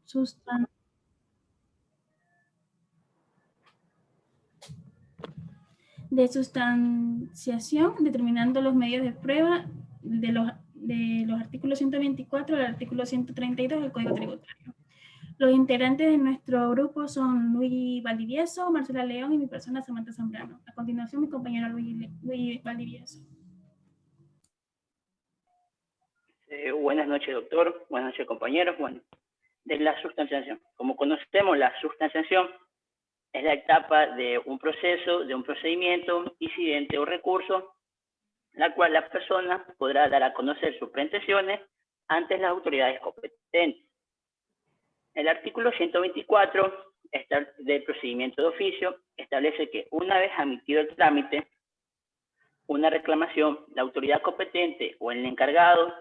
sustan- de sustanciación, determinando los medios de prueba de los artículos 124 al artículo 132 del Código Tributario. Los integrantes de nuestro grupo son Luis Valdivieso, Marcela León y mi persona Samantha Zambrano. A continuación, mi compañero Luis Valdivieso. Buenas noches, doctor. Buenas noches, compañeros. Bueno, de la sustanciación. Como conocemos, la sustanciación es la etapa de un proceso, de un procedimiento, incidente o recurso, la cual la persona podrá dar a conocer sus pretensiones ante las autoridades competentes. El artículo 124 del procedimiento de oficio establece que una vez admitido el trámite, una reclamación, la autoridad competente o el encargado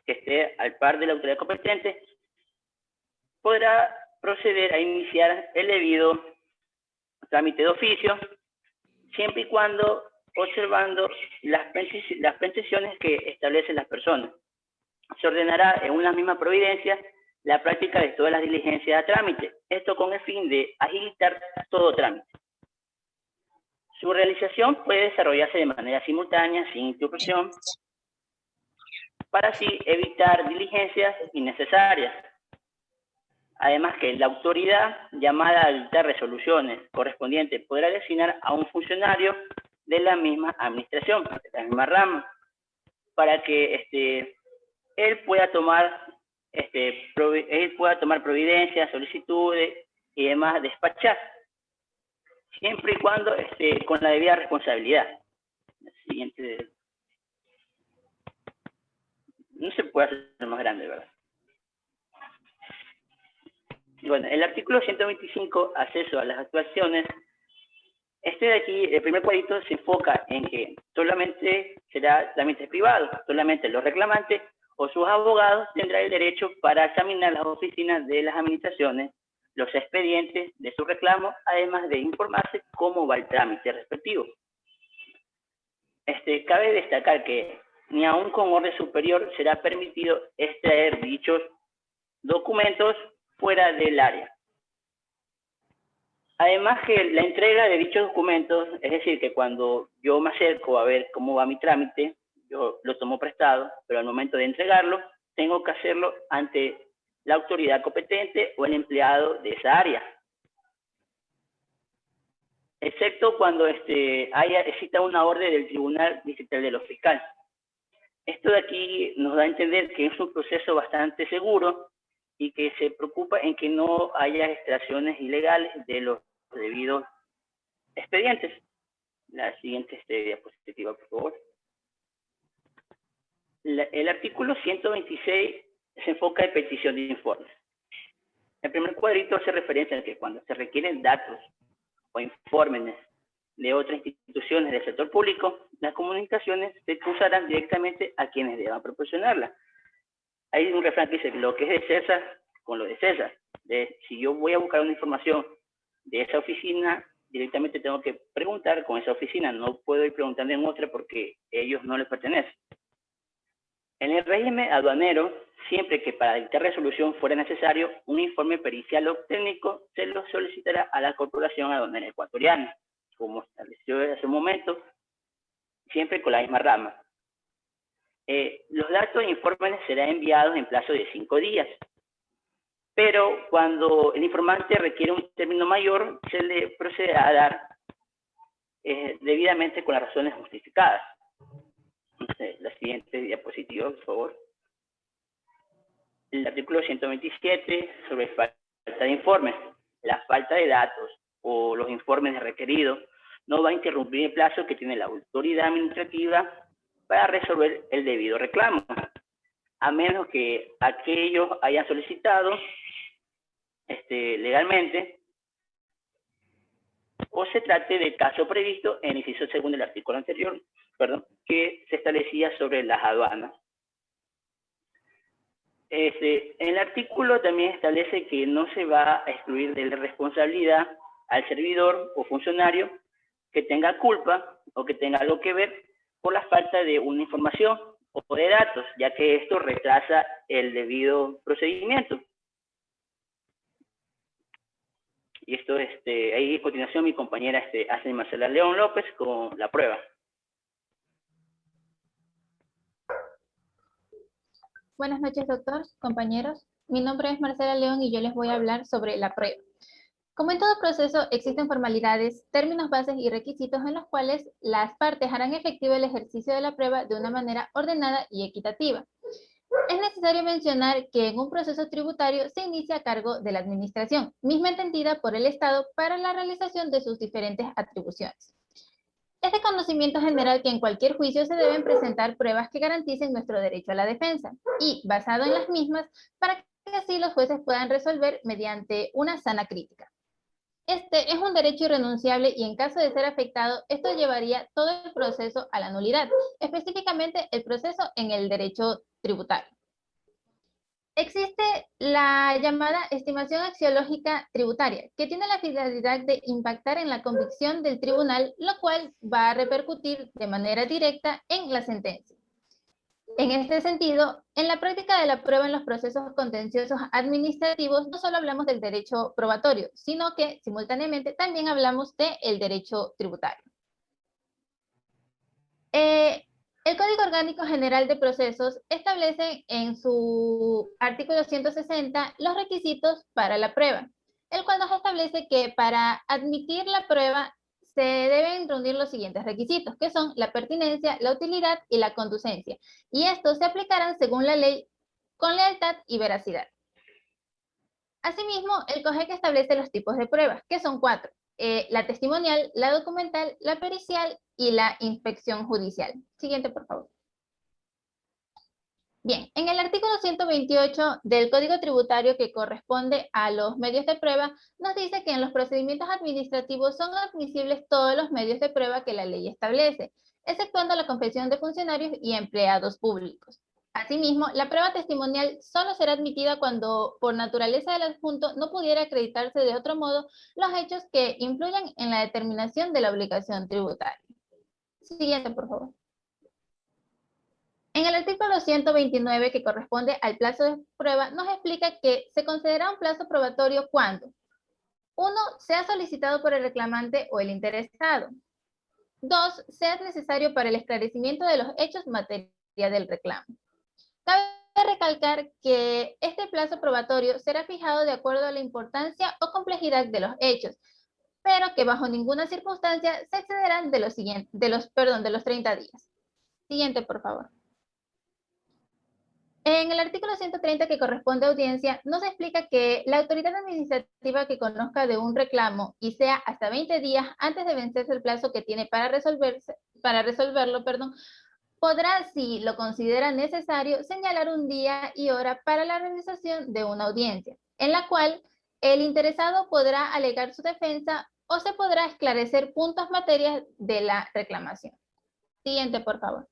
que esté al par de la autoridad competente podrá proceder a iniciar el debido trámite de oficio, siempre y cuando observando las pretensiones que establecen las personas. Se ordenará en una misma providencia la práctica de todas las diligencias a trámite, esto con el fin de agilitar todo trámite. Su realización puede desarrollarse de manera simultánea, sin interrupción, para así evitar diligencias innecesarias. Además que la autoridad llamada a dictar resoluciones correspondientes podrá designar a un funcionario de la misma administración, de la misma rama, para que él pueda tomar providencias, solicitudes y demás, despachar, siempre y cuando con la debida responsabilidad. La siguiente, no se puede hacer más grande, ¿verdad? Bueno, el artículo 125, acceso a las actuaciones. De aquí, el primer cuadrito se enfoca en que solamente será trámites privados, solamente los reclamantes o sus abogados tendrán el derecho para examinar las oficinas de las administraciones, los expedientes de su reclamo, además de informarse cómo va el trámite respectivo. Cabe destacar que ni aún con orden superior será permitido extraer dichos documentos fuera del área. Además que la entrega de dichos documentos, es decir, que cuando yo me acerco a ver cómo va mi trámite, yo lo tomo prestado, pero al momento de entregarlo, tengo que hacerlo ante la autoridad competente o el empleado de esa área. Excepto cuando exista una orden del Tribunal Distrital de los Fiscales. Esto de aquí nos da a entender que es un proceso bastante seguro y que se preocupa en que no haya extracciones ilegales de los debidos expedientes. La siguiente diapositiva, por favor. El artículo 126 se enfoca en petición de informes. El primer cuadrito hace referencia a que cuando se requieren datos o informes de otras instituciones del sector público, las comunicaciones se cruzarán directamente a quienes deban proporcionarlas. Hay un refrán que dice, lo que es de César, con lo de César. Si yo voy a buscar una información de esa oficina, directamente tengo que preguntar con esa oficina, no puedo ir preguntando en otra porque ellos no les pertenecen. En el régimen aduanero, siempre que para dictar resolución fuera necesario un informe pericial o técnico, se lo solicitará a la Corporación Aduanera Ecuatoriana, como estableció desde hace un momento, siempre con la misma rama. Los datos e informes serán enviados en plazo de 5 días, pero cuando el informante requiere un término mayor, se le procederá a dar debidamente con las razones justificadas. Entonces, la siguiente diapositiva, por favor. El artículo 127 sobre falta de informes. La falta de datos o los informes requeridos no va a interrumpir el plazo que tiene la autoridad administrativa para resolver el debido reclamo, a menos que aquellos hayan solicitado legalmente o se trate de caso previsto en el inciso segundo del artículo anterior, que se establecía sobre las aduanas. El artículo también establece que no se va a excluir de la responsabilidad al servidor o funcionario que tenga culpa o que tenga algo que ver por la falta de una información o de datos, ya que esto retrasa el debido procedimiento. Y esto, ahí a continuación mi compañera hace Marcela León López con la prueba. Buenas noches, doctor, compañeros. Mi nombre es Marcela León y yo les voy a hablar sobre la prueba. Como en todo proceso, existen formalidades, términos bases y requisitos en los cuales las partes harán efectivo el ejercicio de la prueba de una manera ordenada y equitativa. Es necesario mencionar que en un proceso tributario se inicia a cargo de la administración, misma entendida por el Estado para la realización de sus diferentes atribuciones. Es de conocimiento general que en cualquier juicio se deben presentar pruebas que garanticen nuestro derecho a la defensa y, basado en las mismas, para que así los jueces puedan resolver mediante una sana crítica. Este es un derecho irrenunciable y en caso de ser afectado, esto llevaría todo el proceso a la nulidad, específicamente el proceso en el derecho tributario. Existe la llamada estimación axiológica tributaria, que tiene la finalidad de impactar en la convicción del tribunal, lo cual va a repercutir de manera directa en la sentencia. En este sentido, en la práctica de la prueba en los procesos contenciosos administrativos, no solo hablamos del derecho probatorio, sino que simultáneamente también hablamos del derecho tributario. El Código Orgánico General de Procesos establece en su artículo 160 los requisitos para la prueba, el cual nos establece que para admitir la prueba se deben reunir los siguientes requisitos, que son la pertinencia, la utilidad y la conducencia, y estos se aplicarán según la ley con lealtad y veracidad. Asimismo, el COGEC establece los tipos de pruebas, que son 4. La testimonial, la documental, la pericial y la inspección judicial. Siguiente, por favor. Bien, en el artículo 128 del Código Tributario que corresponde a los medios de prueba, nos dice que en los procedimientos administrativos son admisibles todos los medios de prueba que la ley establece, exceptuando la confesión de funcionarios y empleados públicos. Asimismo, la prueba testimonial solo será admitida cuando, por naturaleza del adjunto, no pudiera acreditarse de otro modo los hechos que influyan en la determinación de la obligación tributaria. Siguiente, por favor. En el artículo 129, que corresponde al plazo de prueba, nos explica que se considera un plazo probatorio cuando 1. Sea solicitado por el reclamante o el interesado. 2. Sea necesario para el esclarecimiento de los hechos materia del reclamo. Cabe recalcar que este plazo probatorio será fijado de acuerdo a la importancia o complejidad de los hechos, pero que bajo ninguna circunstancia se excederán de los 30 días. Siguiente, por favor. En el artículo 130 que corresponde a audiencia, nos explica que la autoridad administrativa que conozca de un reclamo y sea hasta 20 días antes de vencerse el plazo que tiene para resolverlo, podrá, si lo considera necesario, señalar un día y hora para la realización de una audiencia, en la cual el interesado podrá alegar su defensa o se podrá esclarecer puntos materias de la reclamación. Siguiente, por favor.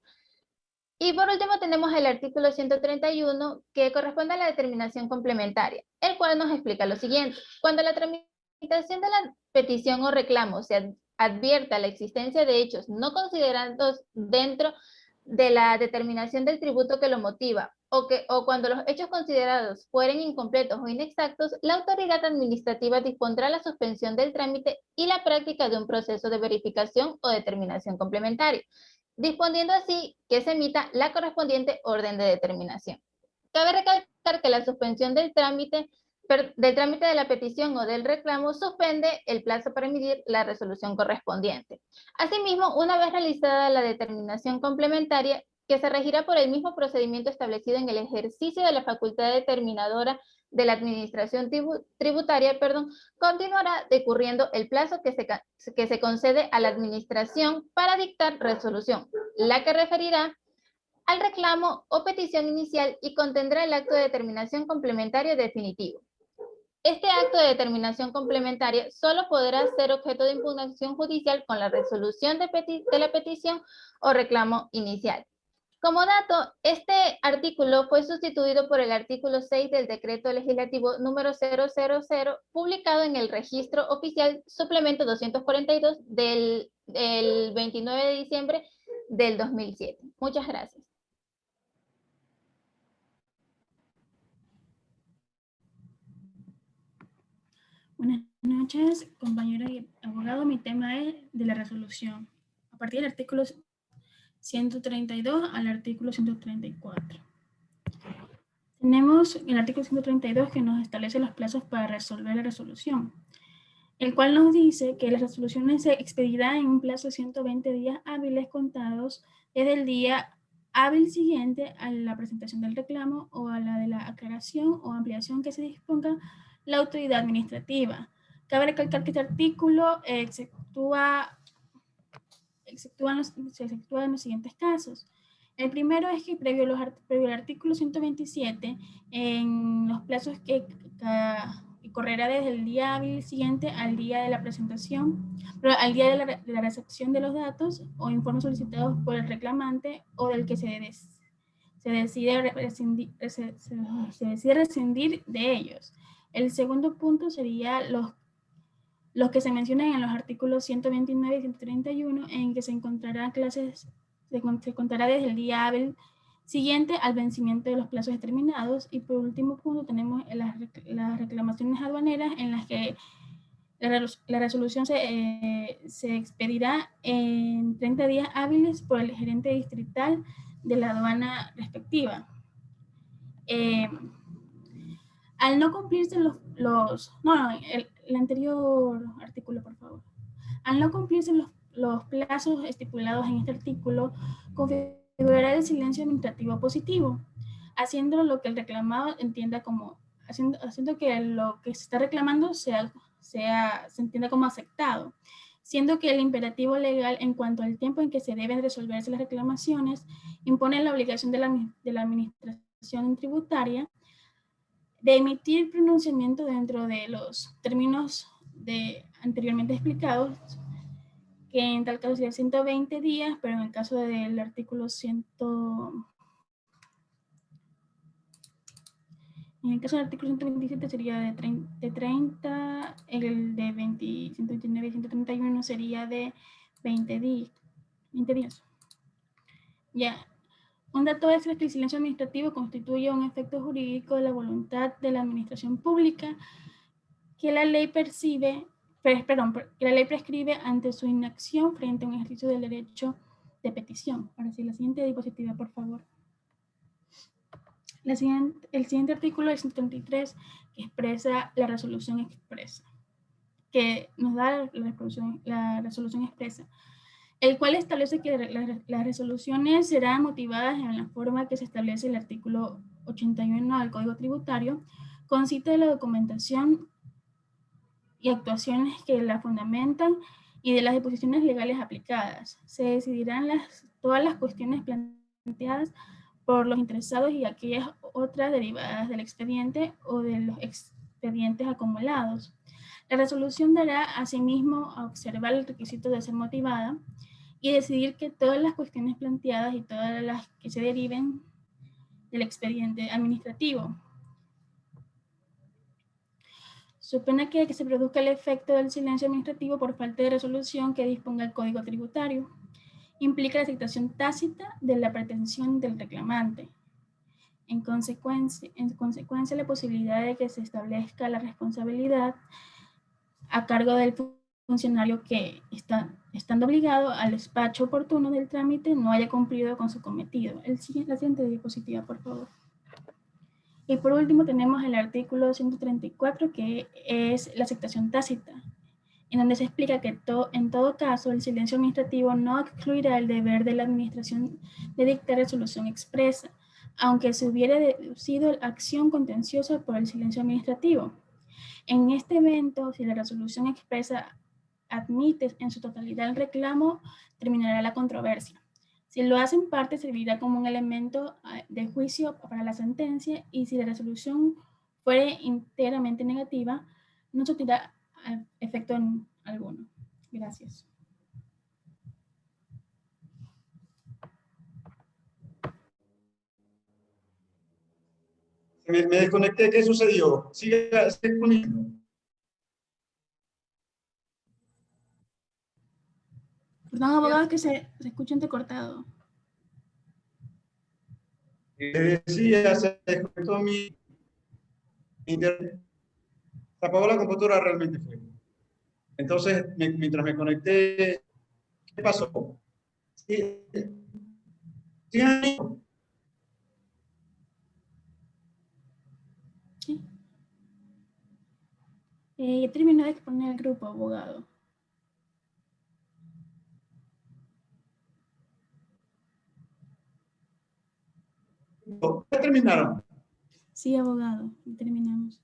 Y por último tenemos el artículo 131 que corresponde a la determinación complementaria, el cual nos explica lo siguiente. Cuando la tramitación de la petición o reclamo se advierta la existencia de hechos no considerados dentro de la determinación del tributo que lo motiva o cuando los hechos considerados fueren incompletos o inexactos, la autoridad administrativa dispondrá la suspensión del trámite y la práctica de un proceso de verificación o determinación complementaria, disponiendo así que se emita la correspondiente orden de determinación. Cabe recalcar que la suspensión del trámite de la petición o del reclamo suspende el plazo para emitir la resolución correspondiente. Asimismo, una vez realizada la determinación complementaria, que se regirá por el mismo procedimiento establecido en el ejercicio de la facultad determinadora de la administración tributaria, continuará decurriendo el plazo que se concede a la administración para dictar resolución, la que referirá al reclamo o petición inicial y contendrá el acto de determinación complementaria definitivo. Este acto de determinación complementaria solo podrá ser objeto de impugnación judicial con la resolución de la petición o reclamo inicial. Como dato, este artículo fue sustituido por el artículo 6 del Decreto Legislativo número 000, publicado en el Registro Oficial Suplemento 242 del 29 de diciembre del 2007. Muchas gracias. Buenas noches, compañeros y abogados. Mi tema es de la resolución, a partir del artículo 132 al artículo 134. Tenemos el artículo 132 que nos establece los plazos para resolver la resolución, el cual nos dice que las resoluciones se expedirán en un plazo de 120 días hábiles contados desde el día hábil siguiente a la presentación del reclamo o a la de la aclaración o ampliación que se disponga la autoridad administrativa. Cabe recalcar que este artículo se exceptúa en los siguientes casos. El primero es que previo al artículo 127, en los plazos que correrá desde el día hábil siguiente al día de la presentación, pero al día de la recepción de los datos o informes solicitados por el reclamante o del que se decide rescindir de ellos. El segundo punto sería los que se mencionan en los artículos 129 y 131, en que se contará desde el día hábil siguiente al vencimiento de los plazos determinados. Y por último punto tenemos las reclamaciones aduaneras, en las que la resolución se expedirá en 30 días hábiles por el gerente distrital de la aduana respectiva. Al no cumplirse el anterior artículo, por favor. Al no cumplirse los plazos estipulados en este artículo, configurará el silencio administrativo positivo, haciendo lo que el reclamado entienda como, haciendo que lo que se está reclamando se entienda como aceptado, siendo que el imperativo legal en cuanto al tiempo en que se deben resolverse las reclamaciones impone la obligación de la administración tributaria de emitir pronunciamiento dentro de los términos anteriormente explicados, que en tal caso sería 120 días, pero en el caso del artículo 127 sería de 30, el de 129 y 131 sería de 20 días. Ya. Un dato extra es que el silencio administrativo constituye un efecto jurídico de la voluntad de la administración pública que la ley prescribe ante su inacción frente a un ejercicio del derecho de petición. Ahora sí, la siguiente diapositiva, por favor. El siguiente artículo es el 133, que expresa la resolución expresa, que nos da la resolución expresa, el cual establece que las resoluciones serán motivadas en la forma que se establece el artículo 81 del Código Tributario, con cita de la documentación y actuaciones que la fundamentan y de las disposiciones legales aplicadas. Se decidirán todas las cuestiones planteadas por los interesados y aquellas otras derivadas del expediente o de los expedientes acumulados. La resolución dará asimismo a observar el requisito de ser motivada y decidir que todas las cuestiones planteadas y todas las que se deriven del expediente administrativo, so pena que se produzca el efecto del silencio administrativo por falta de resolución que disponga el Código Tributario, implica la aceptación tácita de la pretensión del reclamante. En consecuencia, la posibilidad de que se establezca la responsabilidad a cargo del funcionario que, estando obligado al despacho oportuno del trámite, no haya cumplido con su cometido. La siguiente diapositiva, por favor. Y por último tenemos el artículo 134, que es la aceptación tácita, en donde se explica que en todo caso el silencio administrativo no excluirá el deber de la administración de dictar resolución expresa, aunque se hubiera deducido la acción contenciosa por el silencio administrativo. En este evento, si la resolución expresa admite en su totalidad el reclamo, terminará la controversia. Si lo hace en parte, servirá como un elemento de juicio para la sentencia, y si la resolución fuere íntegramente negativa, no surtirá efecto alguno. Gracias. Me desconecté, ¿qué sucedió? Sigue conmigo. Perdón, abogado, que se escucha entrecortado. Decía, se desconectó mi internet. Se apagó la computadora, realmente fue. Entonces, mientras me conecté, ¿qué pasó? Sí, sí, Sí. Ya terminó de exponer el grupo, abogado. ¿ya terminaron? Sí, abogado, ya terminamos.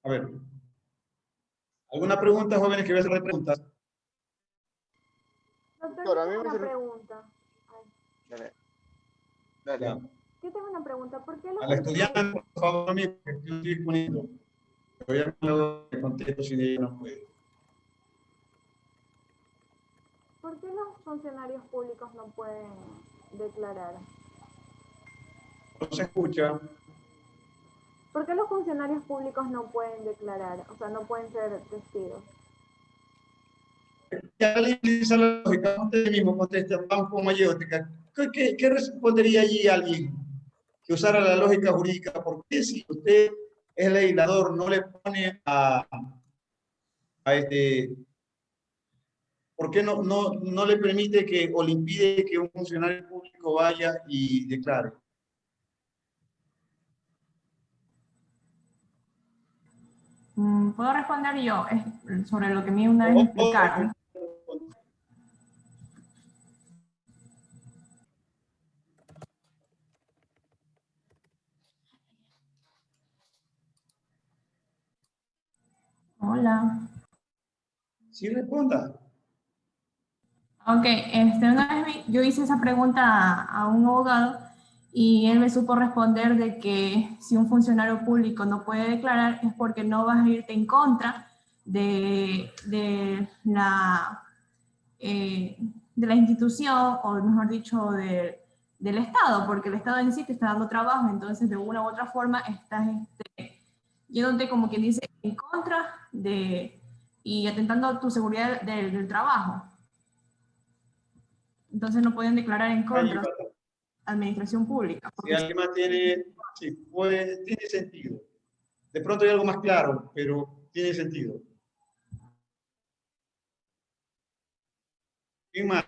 A ver. ¿Alguna pregunta, jóvenes, que voy a hacer preguntas? Doctor, yo tengo una pregunta. Dale. Dale. Ya. Yo tengo una pregunta. ¿Por qué los Al estudiante, por favor, a mí, porque yo estoy disponible. Pero ya luego le contesto si ella no puede. ¿Por qué los funcionarios públicos no pueden declarar? No se escucha. ¿Por qué los funcionarios públicos no pueden declarar? O sea, no pueden ser testigos. Ya le utiliza la lógica, usted mismo contesta, vamos con mayéutica. ¿Qué respondería allí alguien que usara la lógica jurídica? ¿Por qué si usted es legislador no le pone a este, por qué no le permite que o le impide que un funcionario público vaya y declare? Puedo responder yo sobre lo que a mí una vez me explicaron. Hola. Sí, responda. Ok, una vez yo hice esa pregunta a un abogado y él me supo responder de que si un funcionario público no puede declarar es porque no vas a irte en contra de la institución, o mejor dicho, del Estado, porque el Estado en sí te está dando trabajo, entonces de una u otra forma estás yéndote, como quien dice, en contra y atentando a tu seguridad del trabajo. Entonces no pueden declarar en contra de la administración pública. Si alguien más tiene, sí, tiene sentido. De pronto hay algo más claro, pero tiene sentido. ¿Quién más?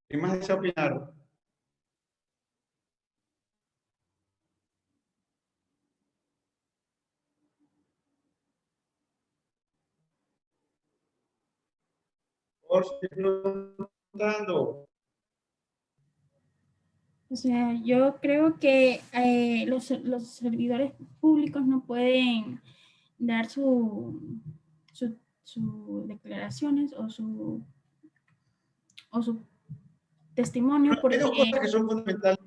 ¿Quién más desea opinar? Por si preguntando. O sea, yo creo que los servidores públicos no pueden dar sus declaraciones o su testimonio Hay dos cosas que son fundamentales.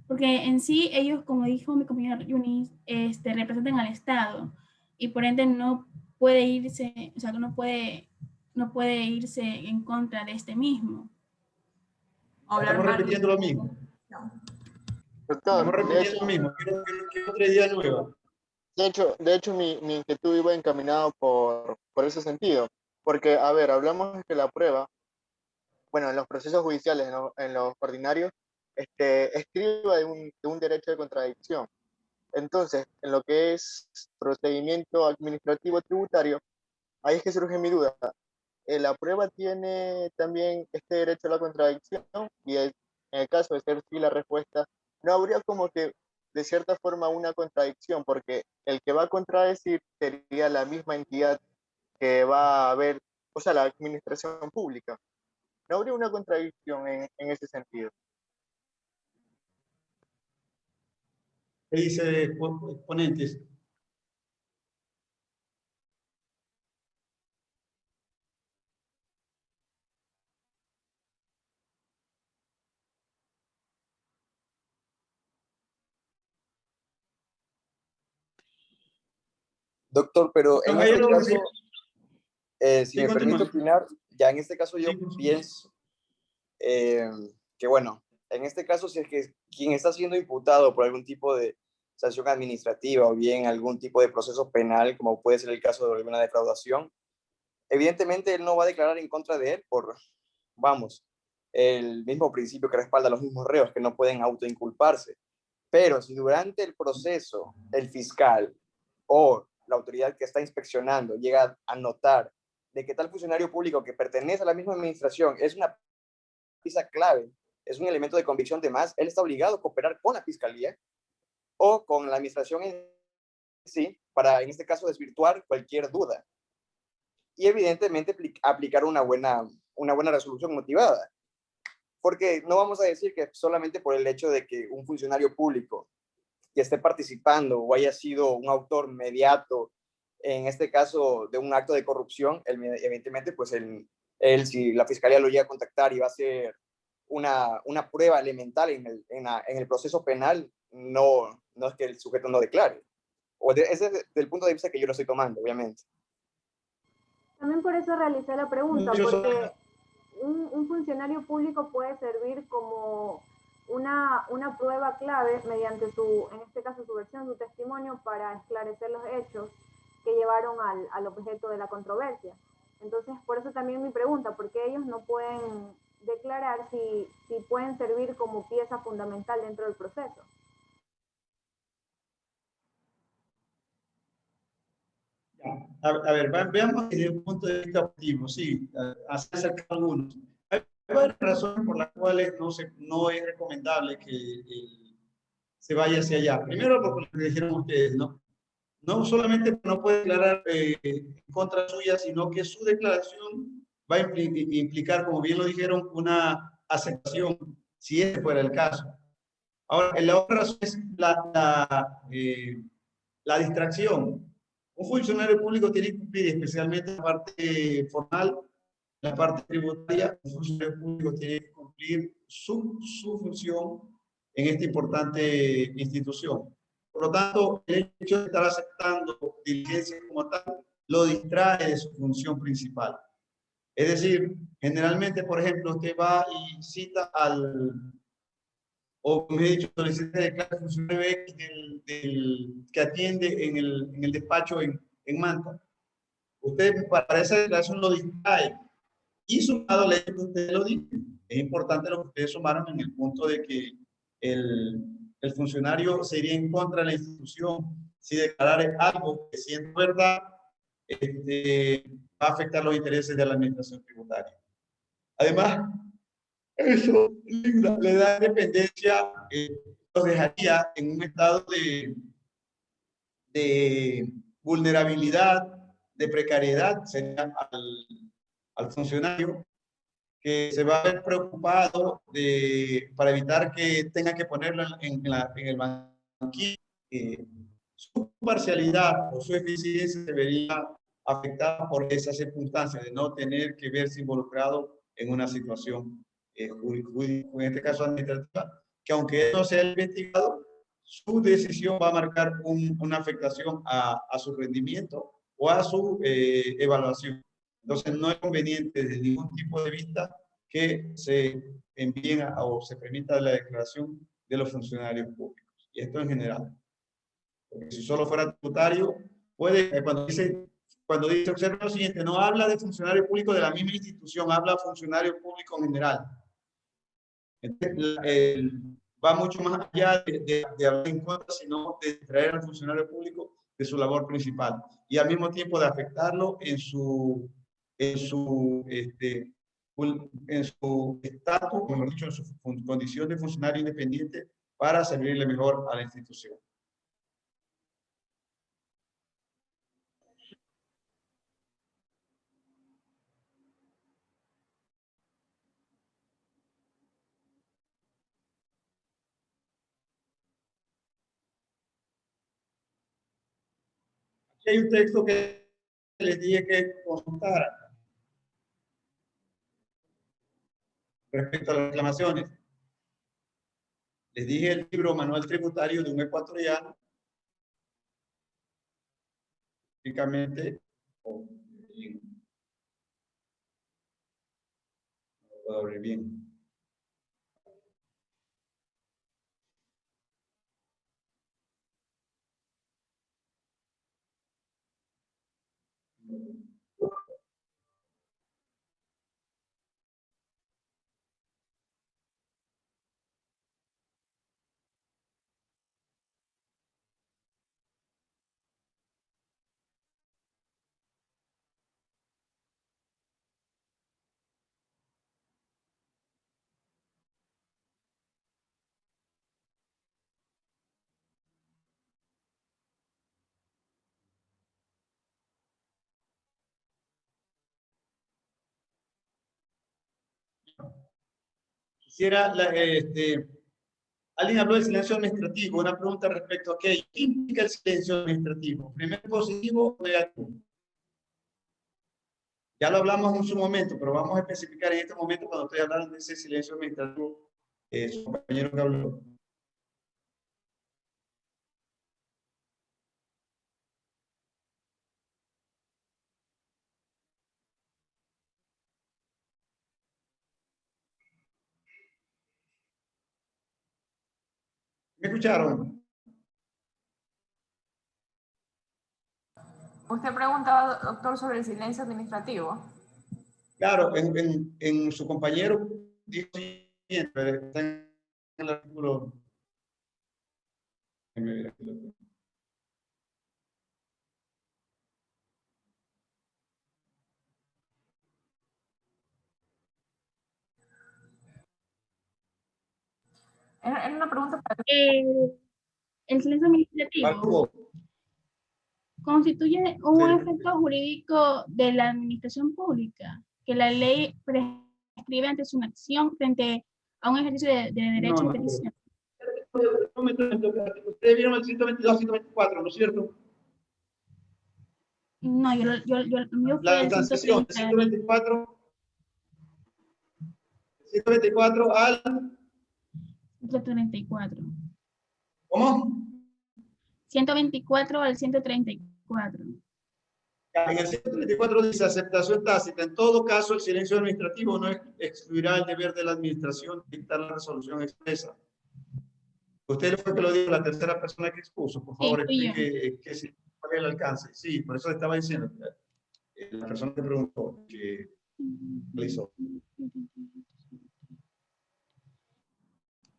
porque en sí ellos, como dijo mi compañero Yunis, representan al Estado y por ende no puede irse, o sea, no puede irse en contra de este mismo. Estamos repitiendo lo mismo. Doctor, Estamos repitiendo lo mismo. Quiero otra idea nueva. de hecho mi inquietud iba encaminado por ese sentido. Porque, a ver, hablamos de que la prueba, bueno, en los procesos judiciales, en los ordinarios, escriba de un derecho de contradicción. Entonces, en lo que es procedimiento administrativo tributario, ahí es que surge mi duda. La prueba tiene también este derecho a la contradicción y en el caso de ser sí la respuesta, no habría como que de cierta forma una contradicción, porque el que va a contradecir sería la misma entidad que va a ver, o sea, la administración pública. No habría una contradicción en ese sentido. ¿Qué dice ponentes? Doctor, pero en ¿Hay este algo que caso, si sí, me permite continúa? opinar, ya en este caso yo Sí, por supuesto. pienso que, bueno, en este caso, si es que quien está siendo imputado por algún tipo de sanción administrativa o bien algún tipo de proceso penal, como puede ser el caso de alguna defraudación, evidentemente él no va a declarar en contra de él vamos, el mismo principio que respalda a los mismos reos, que no pueden autoinculparse. Pero si durante el proceso el fiscal o la autoridad que está inspeccionando llega a notar de que tal funcionario público que pertenece a la misma administración es una pieza clave, es un elemento de convicción de más, él está obligado a cooperar con la fiscalía o con la administración en sí, para en este caso desvirtuar cualquier duda. Y evidentemente aplicar una buena resolución motivada. Porque no vamos a decir que solamente por el hecho de que un funcionario público que esté participando o haya sido un autor mediato, en este caso de un acto de corrupción, evidentemente, pues él, si la fiscalía lo llega a contactar y va a hacer una prueba elemental en el proceso penal, no es que el sujeto no declare. Ese es del punto de vista que yo lo estoy tomando, obviamente. También por eso realicé la pregunta, porque un funcionario público puede servir como una prueba clave mediante en este caso su versión, su testimonio, para esclarecer los hechos que llevaron al objeto de la controversia. Entonces, por eso también mi pregunta, ¿por qué ellos no pueden declarar si pueden servir como pieza fundamental dentro del proceso? A ver, veamos desde un punto de vista objetivo, sí, acerca algunos. Hay varias razones por las cuales no es recomendable que se vaya hacia allá. Primero, por lo que dijeron ustedes, ¿no? No solamente no puede declarar en contra suya, sino que su declaración va a implicar, como bien lo dijeron, una aceptación, si ese fuera el caso. Ahora, la otra razón es la distracción. Un funcionario público tiene que cumplir, especialmente la parte formal, la parte tributaria. Un funcionario público tiene que cumplir su función en esta importante institución. Por lo tanto, el hecho de estar aceptando diligencias como tal lo distrae de su función principal. Es decir, generalmente, por ejemplo, usted va y cita o me he dicho, solicita de clase funcionario X que atiende en el despacho en Manta. Usted para esa declaración lo distrae. Y sumado al hecho que usted lo dice, es importante lo que ustedes sumaron en el punto de que el funcionario se iría en contra de la institución si declarara algo que siendo verdad va a afectar los intereses de la administración tributaria. Además, eso le da dependencia, los dejaría en un estado de vulnerabilidad, de precariedad sería al funcionario, que se va a ver preocupado para evitar que tenga que ponerlo en el banquillo. Su parcialidad o su eficiencia se vería afectada por esa circunstancia de no tener que verse involucrado en una situación en este caso administrativa, que aunque él no sea investigado, su decisión va a marcar una afectación a su rendimiento o a su evaluación. Entonces, no es conveniente desde ningún tipo de vista que se envíen o se permita la declaración de los funcionarios públicos. Y esto en general. Porque si solo fuera tributario, puede, cuando dice, observa lo siguiente, no habla de funcionario público de la misma institución, habla de funcionario público en general. Entonces, va mucho más allá de hablar en contra, sino de distraer al funcionario público de su labor principal y al mismo tiempo de afectarlo en su estatus, mejor dicho, en su condición de funcionario independiente para servirle mejor a la institución. Aquí hay un texto que les dije que consultaran respecto a las reclamaciones. Les dije el libro Manual Tributario de un ecuatoriano, típicamente, no lo puedo abrir bien. Quisiera, alguien habló del silencio administrativo, una pregunta respecto a qué implica el silencio administrativo. Primero, positivo o negativo. Ya lo hablamos en su momento, pero vamos a especificar en este momento cuando estoy hablando de ese silencio administrativo, su compañero que habló. ¿Me escucharon? Usted preguntaba, doctor, sobre el silencio administrativo. Claro, en su compañero dijo siguiente, está en el artículo. Era una pregunta para... El silencio administrativo constituye un efecto jurídico de la administración pública, que la ley prescribe ante su acción frente a un ejercicio de derecho de petición. Ustedes vieron el 122, 124, ¿no es cierto? No, yo La transición de 124 al... 134. ¿Cómo? 124 al 134. En el 134 dice aceptación tácita. En todo caso, el silencio administrativo no excluirá el deber de la administración de dictar la resolución expresa. Usted fue que lo dijo, la tercera persona que expuso. Por favor, explique cuál es el alcance. Sí, por eso le estaba diciendo. La persona que preguntó, que lo hizo.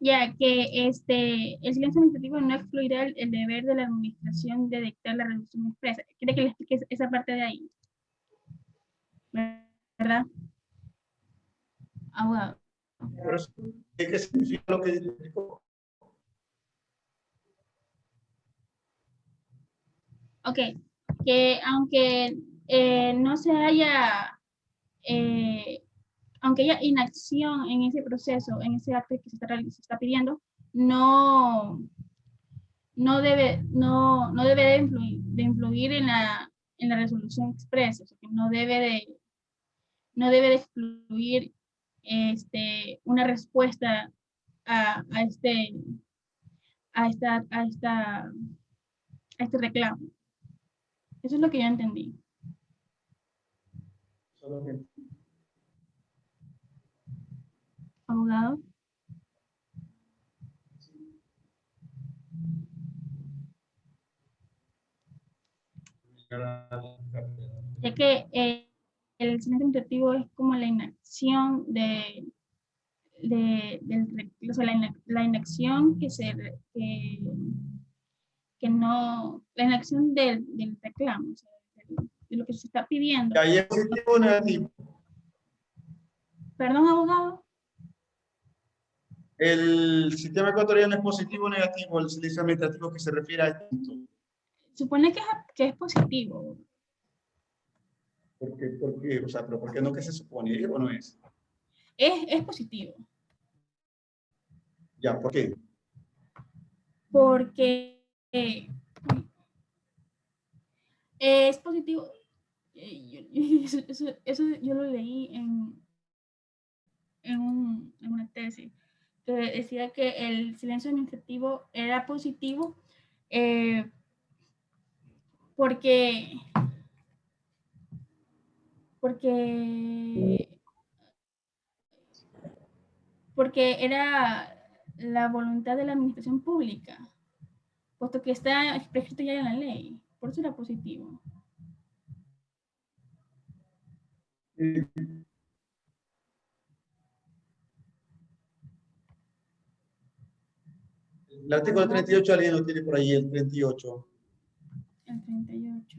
Ya que el silencio administrativo no excluirá el deber de la administración de dictar la resolución expresa. ¿Quiere que le explique esa parte de ahí? ¿Verdad? Abogado. ¿Qué significa lo que explicó? Ok, que aunque no se haya, aunque haya inacción en ese proceso, en ese acto que se está pidiendo, no debe de influir en la resolución expresa, o sea, que no debe de excluir una respuesta a este reclamo. Eso es lo que yo entendí. Abogado. Ya que el silencio administrativo es como la inacción o sea, la inacción la inacción del reclamo, o sea, de lo que se está pidiendo. ¿Y ahí es positivo o negativo? Perdón, abogado. El sistema ecuatoriano es positivo o negativo, el silencio administrativo que se refiere a este punto. Supone que es positivo. ¿Por qué? O sea, pero ¿por qué no que se supone? ¿O no es? Es positivo. Ya, ¿por qué? Porque es positivo. Eso yo lo leí en una tesis que decía que el silencio administrativo era positivo porque era la voluntad de la administración pública, puesto que está prescrito ya en la ley. Por eso era positivo. El artículo 38, alguien lo tiene por ahí, el 38. El 38.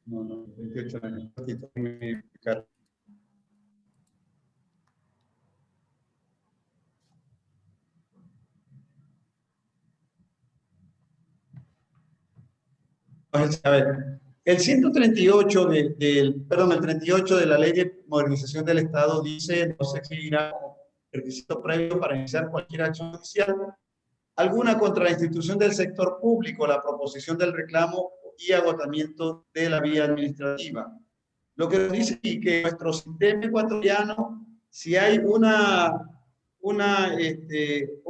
No, 28 años. Déjame explicar. A ver, el 138 perdón, el 38 de la Ley de Modernización del Estado dice: no se exigirá como requisito previo para iniciar cualquier acción judicial alguna contra la institución del sector público la proposición del reclamo y agotamiento de la vía administrativa. Lo que nos dice aquí que nuestro sistema ecuatoriano, si hay un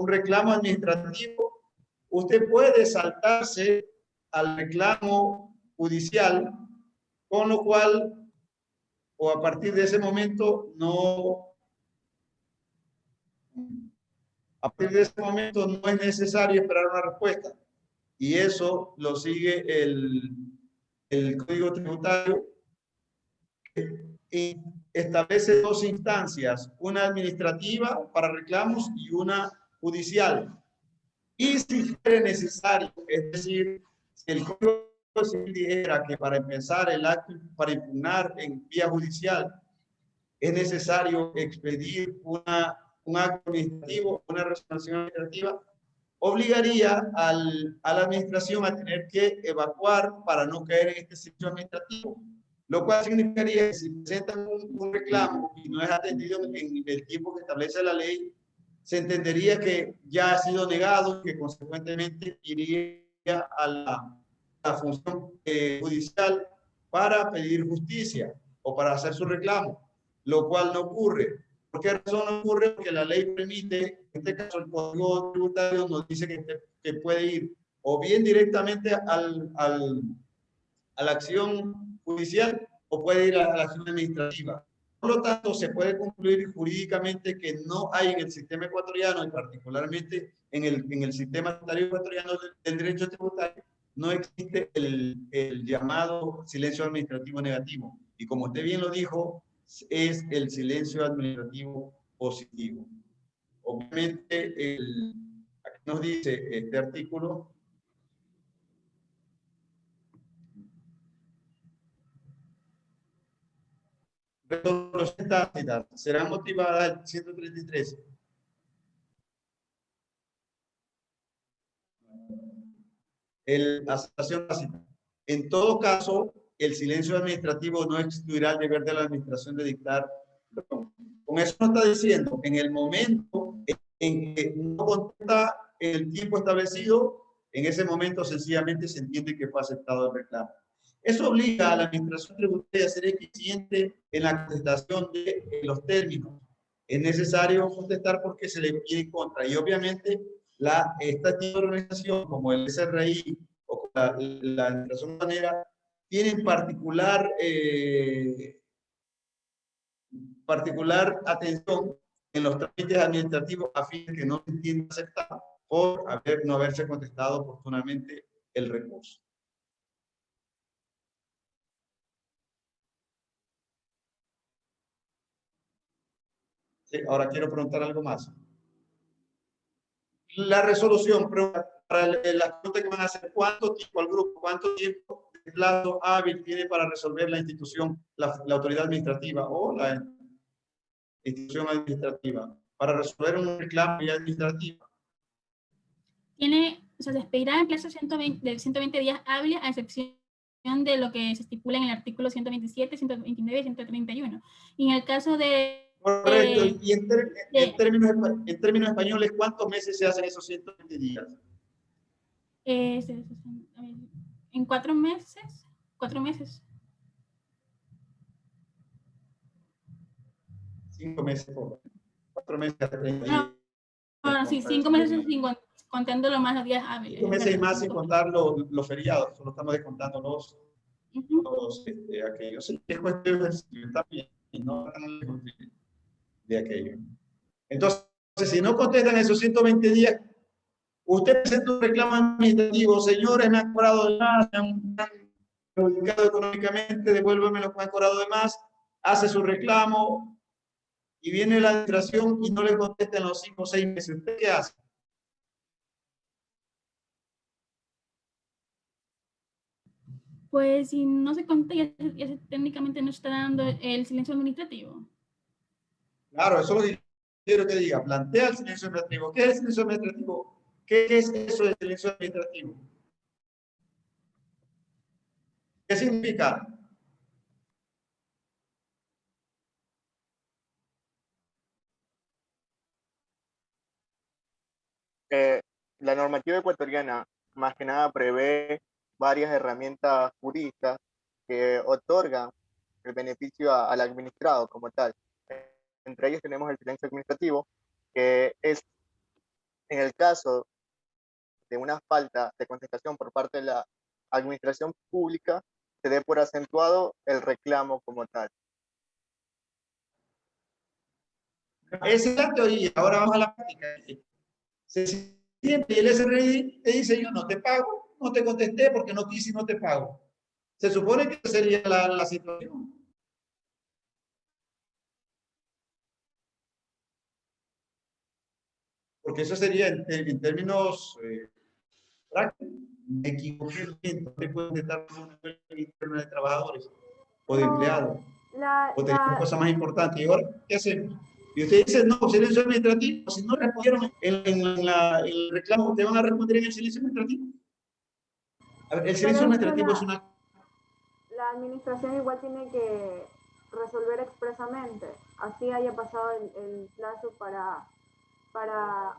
reclamo administrativo, usted puede saltarse al reclamo judicial, con lo cual, o a partir de ese momento, a partir de ese momento no es necesario esperar una respuesta. Y eso lo sigue el Código Tributario, y establece dos instancias, una administrativa para reclamos y una judicial. Y si fuera necesario, es decir, si el Código Civil dijera que para empezar el acto, para impugnar en vía judicial, es necesario expedir un acto administrativo, una resolución administrativa, obligaría a la administración a tener que evacuar para no caer en este sitio administrativo, lo cual significaría que si presentan un reclamo y no es atendido en el tiempo que establece la ley, se entendería que ya ha sido negado y que consecuentemente iría a la función judicial para pedir justicia o para hacer su reclamo, lo cual no ocurre. ¿Por qué razón no ocurre? Porque la ley permite, en este caso el Código Tributario nos dice que puede ir o bien directamente a la acción judicial o puede ir a la acción administrativa. Por lo tanto, se puede concluir jurídicamente que no hay en el sistema ecuatoriano, y particularmente en el sistema tributario ecuatoriano del derecho tributario, no existe el llamado silencio administrativo negativo. Y como usted bien lo dijo, es el silencio administrativo positivo. Obviamente, aquí nos dice este artículo, resolución tácita será motivada el 133. La aceptación tácita. En todo caso, el silencio administrativo no excluirá el deber de la administración de dictar. Con eso no está diciendo, en el momento en que no contesta en el tiempo establecido, en ese momento sencillamente se entiende que fue aceptado el reclamo. Eso obliga a la administración tributaria a ser eficiente en la contestación de los términos. Es necesario contestar porque se le pide en contra. Y obviamente esta tipo de organización como el SRI o la administración manera tienen particular atención en los trámites administrativos a fin de que no se entienda aceptado por no haberse contestado oportunamente el recurso. Sí, ahora quiero preguntar algo más. La resolución, para la pregunta que van a hacer, ¿cuánto tiempo al grupo, cuánto tiempo de plazo hábil tiene para resolver la institución, la autoridad administrativa o la institución administrativa, para resolver un reclamo administrativo? O sea, se expedirá en plazo de 120 días hábiles, a excepción de lo que se estipula en el artículo 127, 129 y 131. Y en el caso de... Correcto. Y en términos españoles, ¿cuántos meses se hacen esos 120 días? En 4 meses. 4 meses. 5 meses. 4 meses. No, sí, 5 meses contando los más días hábiles. 5 meses y más sin contar los feriados. Solo estamos descontando los aquellos. Sí, es cuestión de también. Y no de aquello. Entonces, si no contestan esos 120 días, usted presenta un reclamo administrativo: señores, me han cobrado de más, me han perjudicado económicamente, devuélveme lo que me han cobrado de más, hace su reclamo, y viene la administración y no le contesta en los 5 o 6 meses. ¿Usted qué hace? Pues si no se contesta, ya técnicamente no está dando el silencio administrativo. Claro, eso lo quiero que diga. Plantea el silencio administrativo. ¿Qué es el silencio administrativo? ¿Qué es eso del silencio administrativo? ¿Qué significa? La normativa ecuatoriana más que nada prevé varias herramientas jurídicas que otorgan el beneficio al administrado como tal. Entre ellos tenemos el silencio administrativo, que es en el caso de una falta de contestación por parte de la administración pública, se dé por acentuado el reclamo como tal. Esa es la teoría, ahora vamos a la práctica. Se siente y el SRI te dice, yo no te pago, no te contesté porque no quise y no te pago. Se supone que sería la situación. Porque eso sería en términos prácticos. Me equivoqué, no te pueden estar una interna de trabajadores o de empleados. O tenemos cosas más importantes. Y ahora, ¿qué hacemos? Y usted dice, no, silencio administrativo. Si no respondieron en el reclamo, ¿te van a responder en el silencio administrativo? A ver, el silencio administrativo es una... La administración igual tiene que resolver expresamente. Así haya pasado el plazo para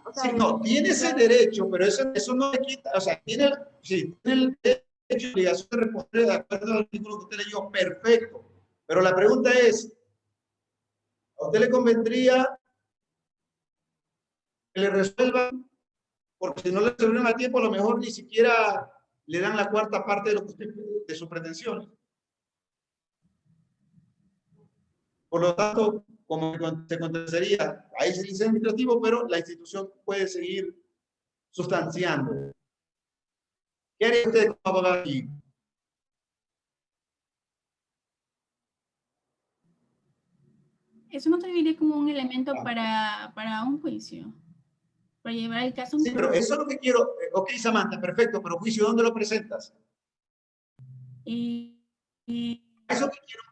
o sea, sí, no, tiene ese derecho, pero eso no le quita, o sea, tiene el derecho y obligación de responder de acuerdo al artículo que usted leyó, perfecto. Pero la pregunta es, ¿a usted le convendría que le resuelvan? Porque si no le resuelven a tiempo, a lo mejor ni siquiera le dan la cuarta parte de lo que usted, de sus pretensiones. Por lo tanto, como se contestaría, hay silencio administrativo, pero la institución puede seguir sustanciando. ¿Qué haría usted como abogado aquí? Eso no serviría como un elemento para un juicio, para llevar el caso a un sí, juicio. Pero eso es lo que quiero. Ok, Samantha, perfecto, pero juicio, ¿dónde lo presentas? Eso que quiero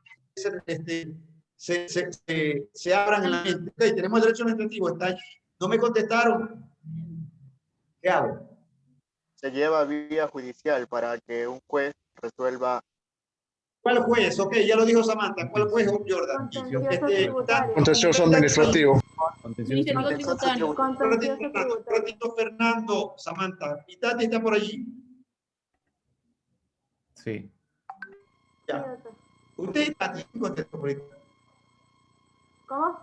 que se abran en la mente. Okay, tenemos el derecho administrativo, está allí. No me contestaron. ¿Qué hago? Se lleva vía judicial para que un juez resuelva. ¿Cuál juez? Ok, ya lo dijo Samantha. ¿Cuál juez, Jordan? Contencioso administrativo. Contencioso tributario. Un ratito, Fernando, Samantha. ¿Y Tati está por allí? Sí. Ya. Usted, Tati, contestó por ahí. ¿Cómo?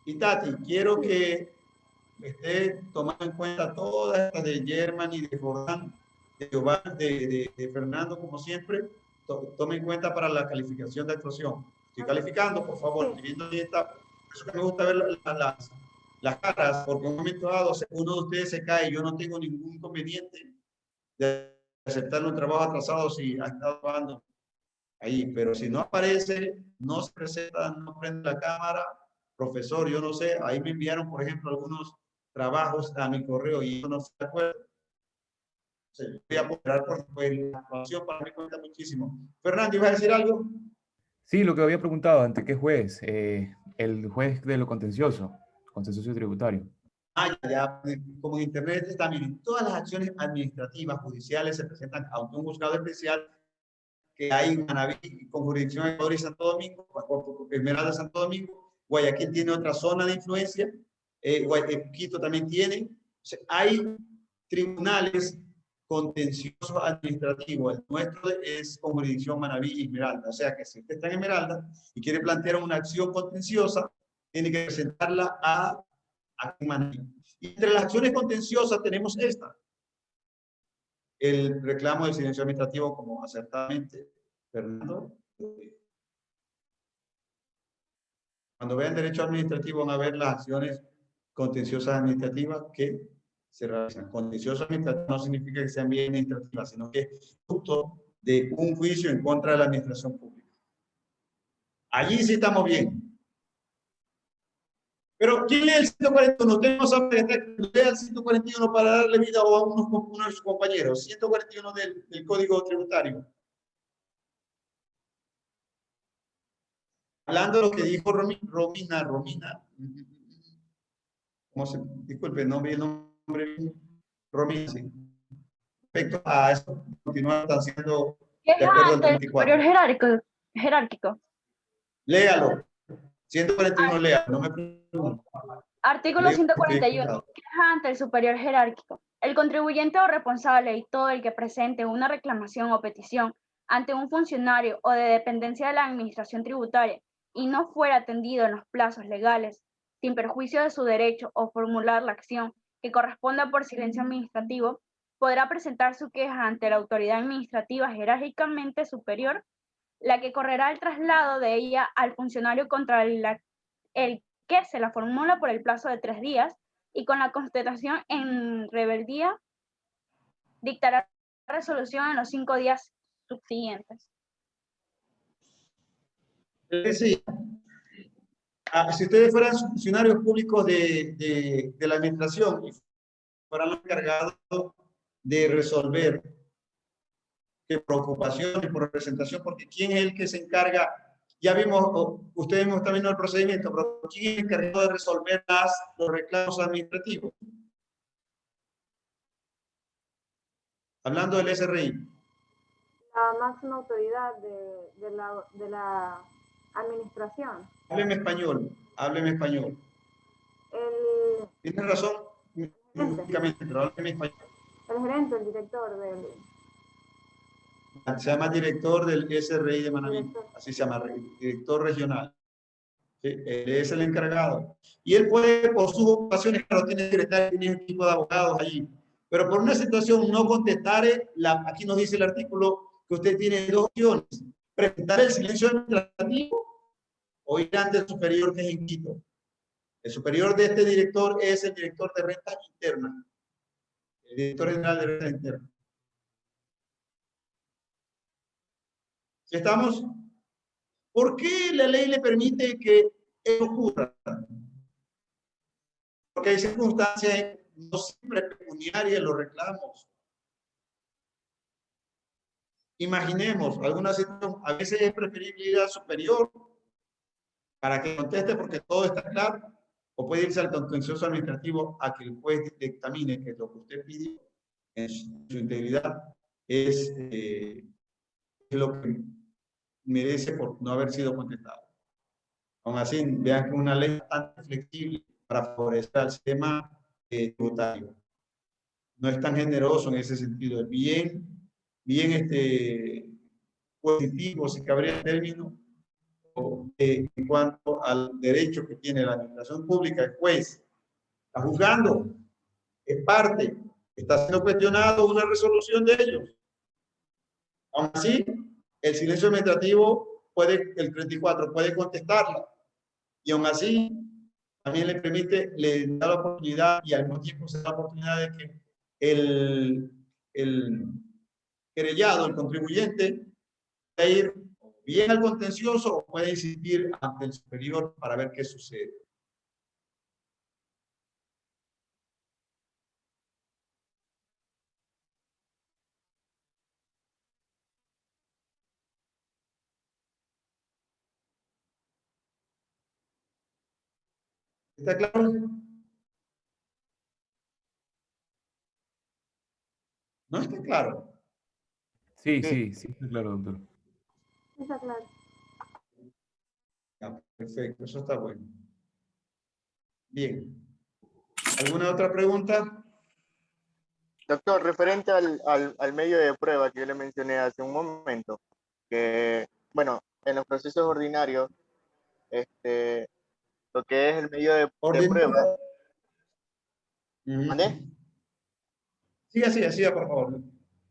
Y Tati, quiero que esté tomando en cuenta todas estas de Germany, de Jordán, de Giovanni, de Fernando, como siempre. Tome en cuenta para la calificación de actuación. Estoy calificando, por favor. Por eso que me gusta ver las caras, porque en un momento dado, uno de ustedes se cae, yo no tengo ningún inconveniente de aceptar un trabajo atrasado si ha estado trabajando ahí, pero si no aparece, no se presenta, no prende la cámara, profesor, yo no sé, ahí me enviaron, por ejemplo, algunos trabajos a mi correo y yo no estoy de acuerdo. O sea, voy a apoderar porque la información para mí cuenta muchísimo. Fernando, ¿ibas a decir algo? Sí, lo que había preguntado, ¿ante qué juez? El juez de lo contencioso tributario. Ya, como en Internet está, miren, todas las acciones administrativas, judiciales, se presentan ante un juzgado especial que hay en Manaví, con jurisdicción de Ecuador y Santo Domingo, Esmeralda, Santo Domingo, Guayaquil tiene otra zona de influencia, Quito también tiene, o sea, hay tribunales contenciosos administrativos, el nuestro es con jurisdicción Manaví y Esmeralda, o sea que si usted está en Esmeralda y quiere plantear una acción contenciosa, tiene que presentarla a Manaví. Y entre las acciones contenciosas tenemos esta, el reclamo del silencio administrativo, como acertadamente Fernando. Cuando vean derecho administrativo van a ver las acciones contenciosas administrativas que se realizan. Contencioso administrativo no significa que sean bien administrativas, sino que es fruto de un juicio en contra de la administración pública. Allí sí estamos bien. Pero ¿quién lee el 141? Usted no sabe que lea el 141 para darle vida a unos de sus compañeros. 141 del Código Tributario. Hablando de lo que dijo Romina. ¿Cómo se? Disculpe, no vi el nombre. Romina, sí. respecto a eso, continuar siendo ¿Qué de acuerdo al ante el 34. superior jerárquico? Léalo. 141, léalo. No me pregunto. Artículo Leo, estoy 141. equivocado. Queja ante el superior jerárquico. El contribuyente o responsable y todo el que presente una reclamación o petición ante un funcionario o de dependencia de la administración tributaria y no fuera atendido en los plazos legales, sin perjuicio de su derecho o formular la acción que corresponda por silencio administrativo, podrá presentar su queja ante la autoridad administrativa jerárquicamente superior, la que correrá el traslado de ella al funcionario contra el que se la formula por el plazo de 3 días y con la constatación en rebeldía dictará resolución en los 5 días subsiguientes. Es decir, si ustedes fueran funcionarios públicos de la administración y fueran los encargados de resolver qué preocupaciones por representación, porque ¿quién es el que se encarga? Ya vimos, ustedes están viendo el procedimiento, pero ¿quién es el encargado de resolver los reclamos administrativos? Hablando del SRI. La máxima autoridad de la administración. Hábleme español, hábleme español. Tiene razón, únicamente, pero hábleme español. El gerente, el director del... Se llama director del SRI de Manabí, así se llama, director regional. ¿Sí? Él es el encargado. Y él puede, por sus ocupaciones, claro, tiene secretario, tiene un equipo de abogados allí. Pero por una situación no contestar, aquí nos dice el artículo que usted tiene dos opciones. Presentar el silencio administrativo o ir ante el superior que es en Quito. El superior de este director es el director de rentas internas. El director general de rentas internas. ¿Sí estamos? ¿Por qué la ley le permite que eso ocurra? Porque hay circunstancias no siempre pecuniarias en los reclamos. Imaginemos alguna situación, a veces es preferible ir al superior para que conteste porque todo está claro, o puede irse al contencioso administrativo a que el juez dictamine que lo que usted pidió en su integridad es lo que merece por no haber sido contestado. Aún así, vean que una ley bastante flexible para favorecer al sistema tributario. No es tan generoso en ese sentido. Es bien positivo, si cabría el término, en cuanto al derecho que tiene la administración pública. El juez está juzgando, es parte, está siendo cuestionado una resolución de ellos. Aún así, el silencio administrativo el 34 puede contestarla, y aún así también le permite, le da la oportunidad y al mismo tiempo se da la oportunidad de que el querellado, el contribuyente, puede ir bien al contencioso o puede insistir ante el superior para ver qué sucede. ¿Está claro? ¿No está claro? Sí, está claro, doctor. Está claro. Ya, perfecto, eso está bueno. Bien. ¿Alguna otra pregunta? Doctor, referente al medio de prueba que yo le mencioné hace un momento, que, bueno, en los procesos ordinarios, lo que es el medio de prueba. ¿Vale? Siga, por favor.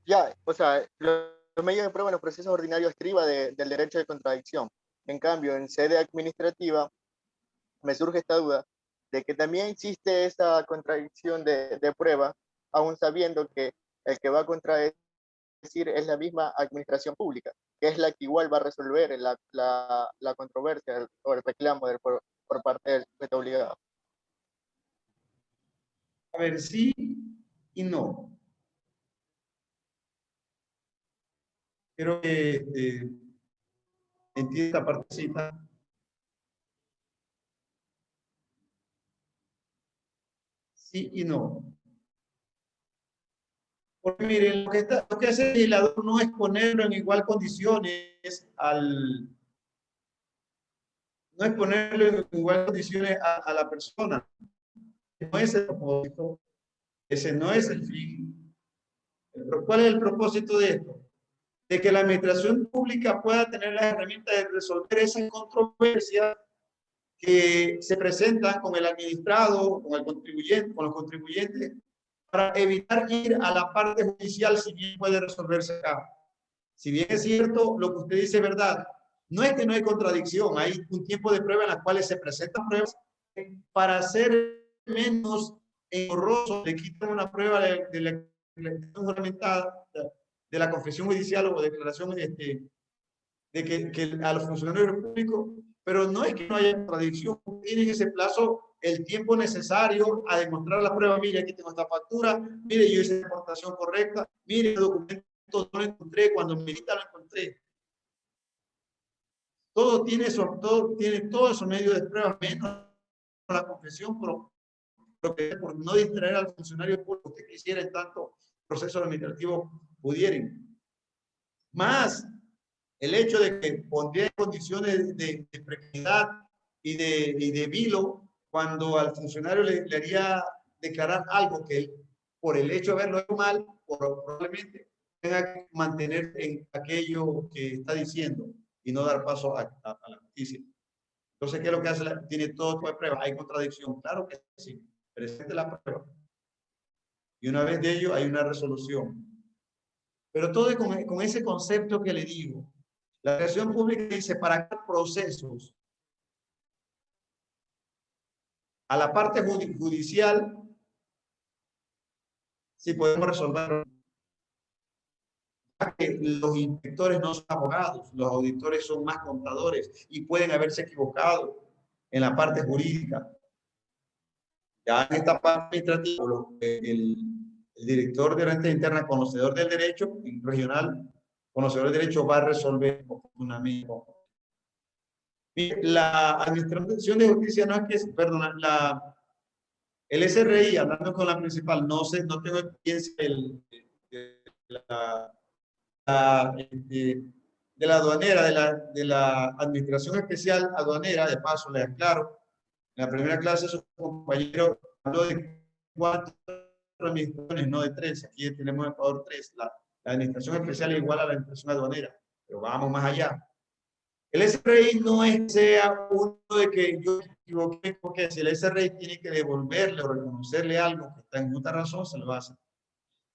Ya, o sea, los medios de prueba en los procesos ordinarios estriba del derecho de contradicción. En cambio, en sede administrativa, me surge esta duda de que también existe esa contradicción de prueba, aún sabiendo que el que va a contradecir es la misma administración pública, que es la que igual va a resolver la controversia o el reclamo por parte del sujeto obligado. A ver, sí y no. Quiero que entienda esta partecita. Sí y no. Porque miren, lo que hace el legislador no es ponerlo en igual condiciones no es ponerlo en igual condiciones a la persona. No es el propósito, ese no es el fin. ¿Cuál es el propósito de esto? De que la administración pública pueda tener las herramientas de resolver esas controversias que se presentan con el administrado, con el contribuyente, con los contribuyentes, para evitar ir a la parte judicial si bien puede resolverse acá. Si bien es cierto, lo que usted dice es verdad, no es que no hay contradicción, hay un tiempo de prueba en las cuales se presentan pruebas para hacer menos engorroso, le quitan una prueba de la juramentada, de la confesión judicial o declaración de que a los funcionarios públicos, pero no es que no haya contradicción, tienen ese plazo el tiempo necesario a demostrar la prueba. Mire, aquí tengo esta factura, mire, yo hice la aportación correcta, mire, el documento no lo encontré, cuando me lo encontré. Todo tiene todos esos medios de prueba, menos la confesión, por no distraer al funcionario público que quisiera en tanto proceso administrativo pudieran. Más el hecho de que pondría condiciones de precariedad y de vilo cuando al funcionario le haría declarar algo que él, por el hecho de haberlo hecho mal, probablemente tenga que mantener en aquello que está diciendo y no dar paso a la justicia. Entonces, ¿qué es lo que hace? Tiene todo tipo de pruebas. ¿Hay contradicción? Claro que sí. Presente la prueba. Y una vez de ello hay una resolución. Pero todo con ese concepto que le digo. La creación pública dice para crear procesos a la parte judicial, si podemos resolver. Que los inspectores no son abogados, los auditores son más contadores y pueden haberse equivocado en la parte jurídica. Ya en esta parte administrativa, el director de renta interna, conocedor del derecho regional, conocedor del derecho, va a resolver oportunamente. La administración de justicia no es que, perdón, el SRI, hablando con la principal, no tengo experiencia de la aduanera, de la administración especial aduanera. De paso, les aclaro, en la primera clase su compañero habló de 4 administraciones, no de 3. Aquí tenemos en Ecuador 3. La administración especial es igual a la administración aduanera, pero vamos más allá. El SRI no es que sea uno de que yo me equivoqué, porque si el SRI tiene que devolverle o reconocerle algo que está en justa razón, se lo hace.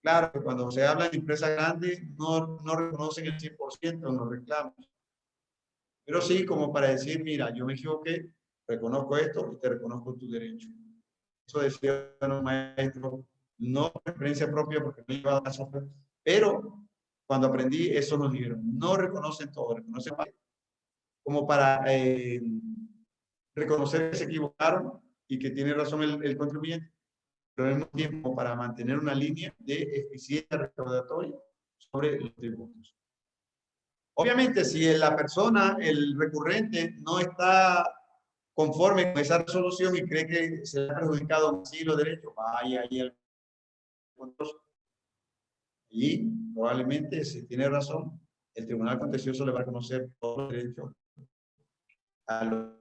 Claro que cuando se habla de empresas grandes, no reconocen el 100% de los reclamos. Pero sí, como para decir, mira, yo me equivoqué, reconozco esto y te reconozco tu derecho. Eso decía un maestro, no por experiencia propia, porque no iba a caso, pero cuando aprendí, eso nos dijeron. No reconocen todo, reconocen como para reconocer que se equivocaron y que tiene razón el contribuyente, pero al mismo tiempo para mantener una línea de eficiencia recaudatoria sobre los tributos. Obviamente, si la persona, el recurrente, no está conforme con esa resolución y cree que se le ha perjudicado así los derechos, vaya ahí al control. Y probablemente, si tiene razón, el Tribunal Contencioso le va a reconocer todos los derechos a lo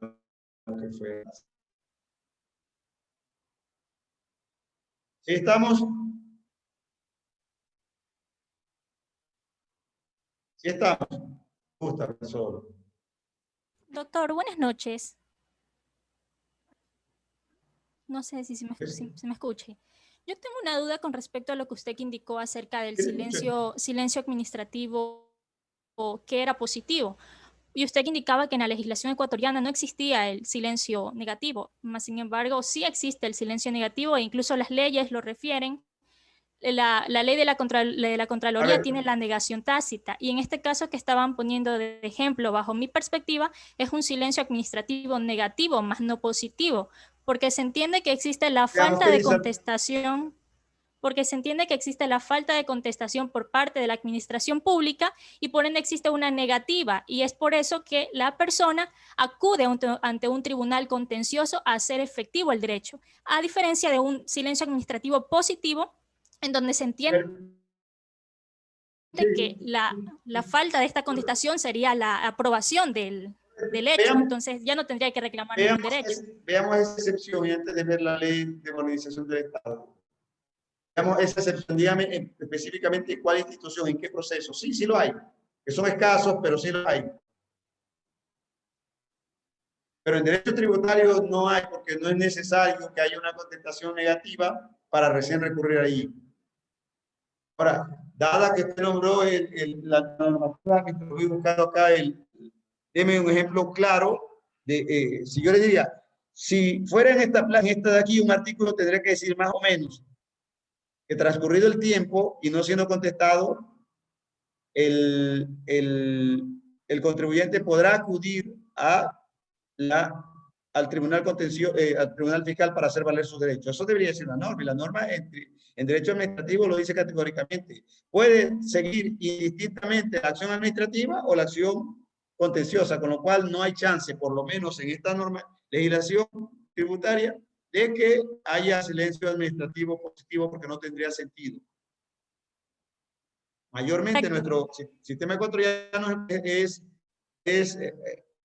que fue. ¿Sí estamos? ¿Sí estamos? Gusta, profesor. Doctor, buenas noches. No sé si se me escuche. Yo tengo una duda con respecto a lo que usted indicó acerca del silencio administrativo que era positivo. Y usted indicaba que en la legislación ecuatoriana no existía el silencio negativo, más sin embargo sí existe el silencio negativo e incluso las leyes lo refieren. La ley de la Contraloría tiene la negación tácita y en este caso que estaban poniendo de ejemplo, bajo mi perspectiva, es un silencio administrativo negativo, más no positivo, porque se entiende que existe la falta de contestación. Porque se entiende que existe la falta de contestación por parte de la administración pública y por ende existe una negativa y es por eso que la persona acude ante un tribunal contencioso a hacer efectivo el derecho, a diferencia de un silencio administrativo positivo en donde se entiende que la falta de esta contestación sería la aprobación del hecho, entonces ya no tendría que reclamar ningún derecho. Veamos esa excepción y antes de ver la ley de organización del Estado. Veamos esa excepción, dígame específicamente cuál institución, en qué proceso. Sí, sí lo hay, que son escasos, pero sí lo hay. Pero en derecho tributario no hay, porque no es necesario que haya una contestación negativa para recién recurrir ahí. Ahora, dada que usted nombró la normativa que estoy buscando acá, deme un ejemplo claro de, si yo le diría, si fuera en esta de aquí un artículo, tendría que decir más o menos que transcurrido el tiempo y no siendo contestado, el contribuyente podrá acudir al tribunal al tribunal fiscal para hacer valer sus derechos. Eso debería ser una norma, y la norma en derecho administrativo lo dice categóricamente. Puede seguir indistintamente la acción administrativa o la acción contenciosa, con lo cual no hay chance, por lo menos en esta norma, legislación tributaria, de que haya silencio administrativo positivo, porque no tendría sentido. Mayormente nuestro sistema ecuatoriano es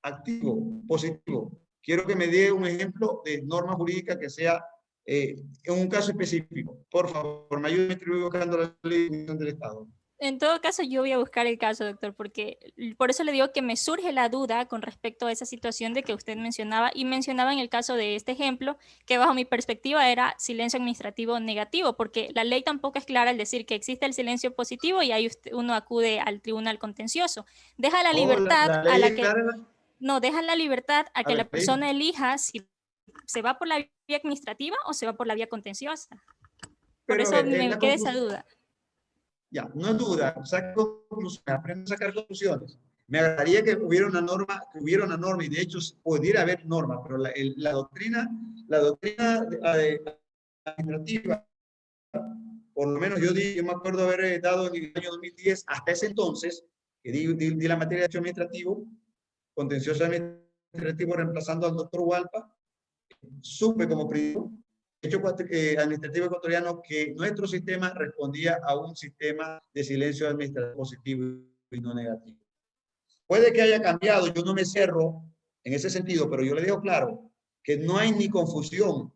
activo, positivo. Quiero que me dé un ejemplo de norma jurídica que sea en un caso específico. Por favor, me ayude a distribuir buscando la ley del Estado. En todo caso, yo voy a buscar el caso, doctor, porque por eso le digo que me surge la duda con respecto a esa situación de que usted mencionaba, y mencionaba en el caso de este ejemplo, que bajo mi perspectiva era silencio administrativo negativo, porque la ley tampoco es clara al decir que existe el silencio positivo y ahí uno acude al tribunal contencioso. Deja la libertad a la que... No, deja la libertad a que la persona elija si se va por la vía administrativa o se va por la vía contenciosa. Por eso me queda esa duda. Ya, no es duda, saco conclusiones, aprendo a sacar conclusiones. Me agradaría que hubiera una norma, y de hecho pudiera haber normas, pero la doctrina administrativa, por lo menos yo me acuerdo haber dado en el año 2010, hasta ese entonces, que di la materia de derecho administrativo, contencioso administrativo, reemplazando al doctor Hualpa, supe como primero derecho administrativo ecuatoriano que nuestro sistema respondía a un sistema de silencio administrativo positivo y no negativo. Puede que haya cambiado, yo no me cierro en ese sentido, pero yo le digo claro que no hay ni confusión,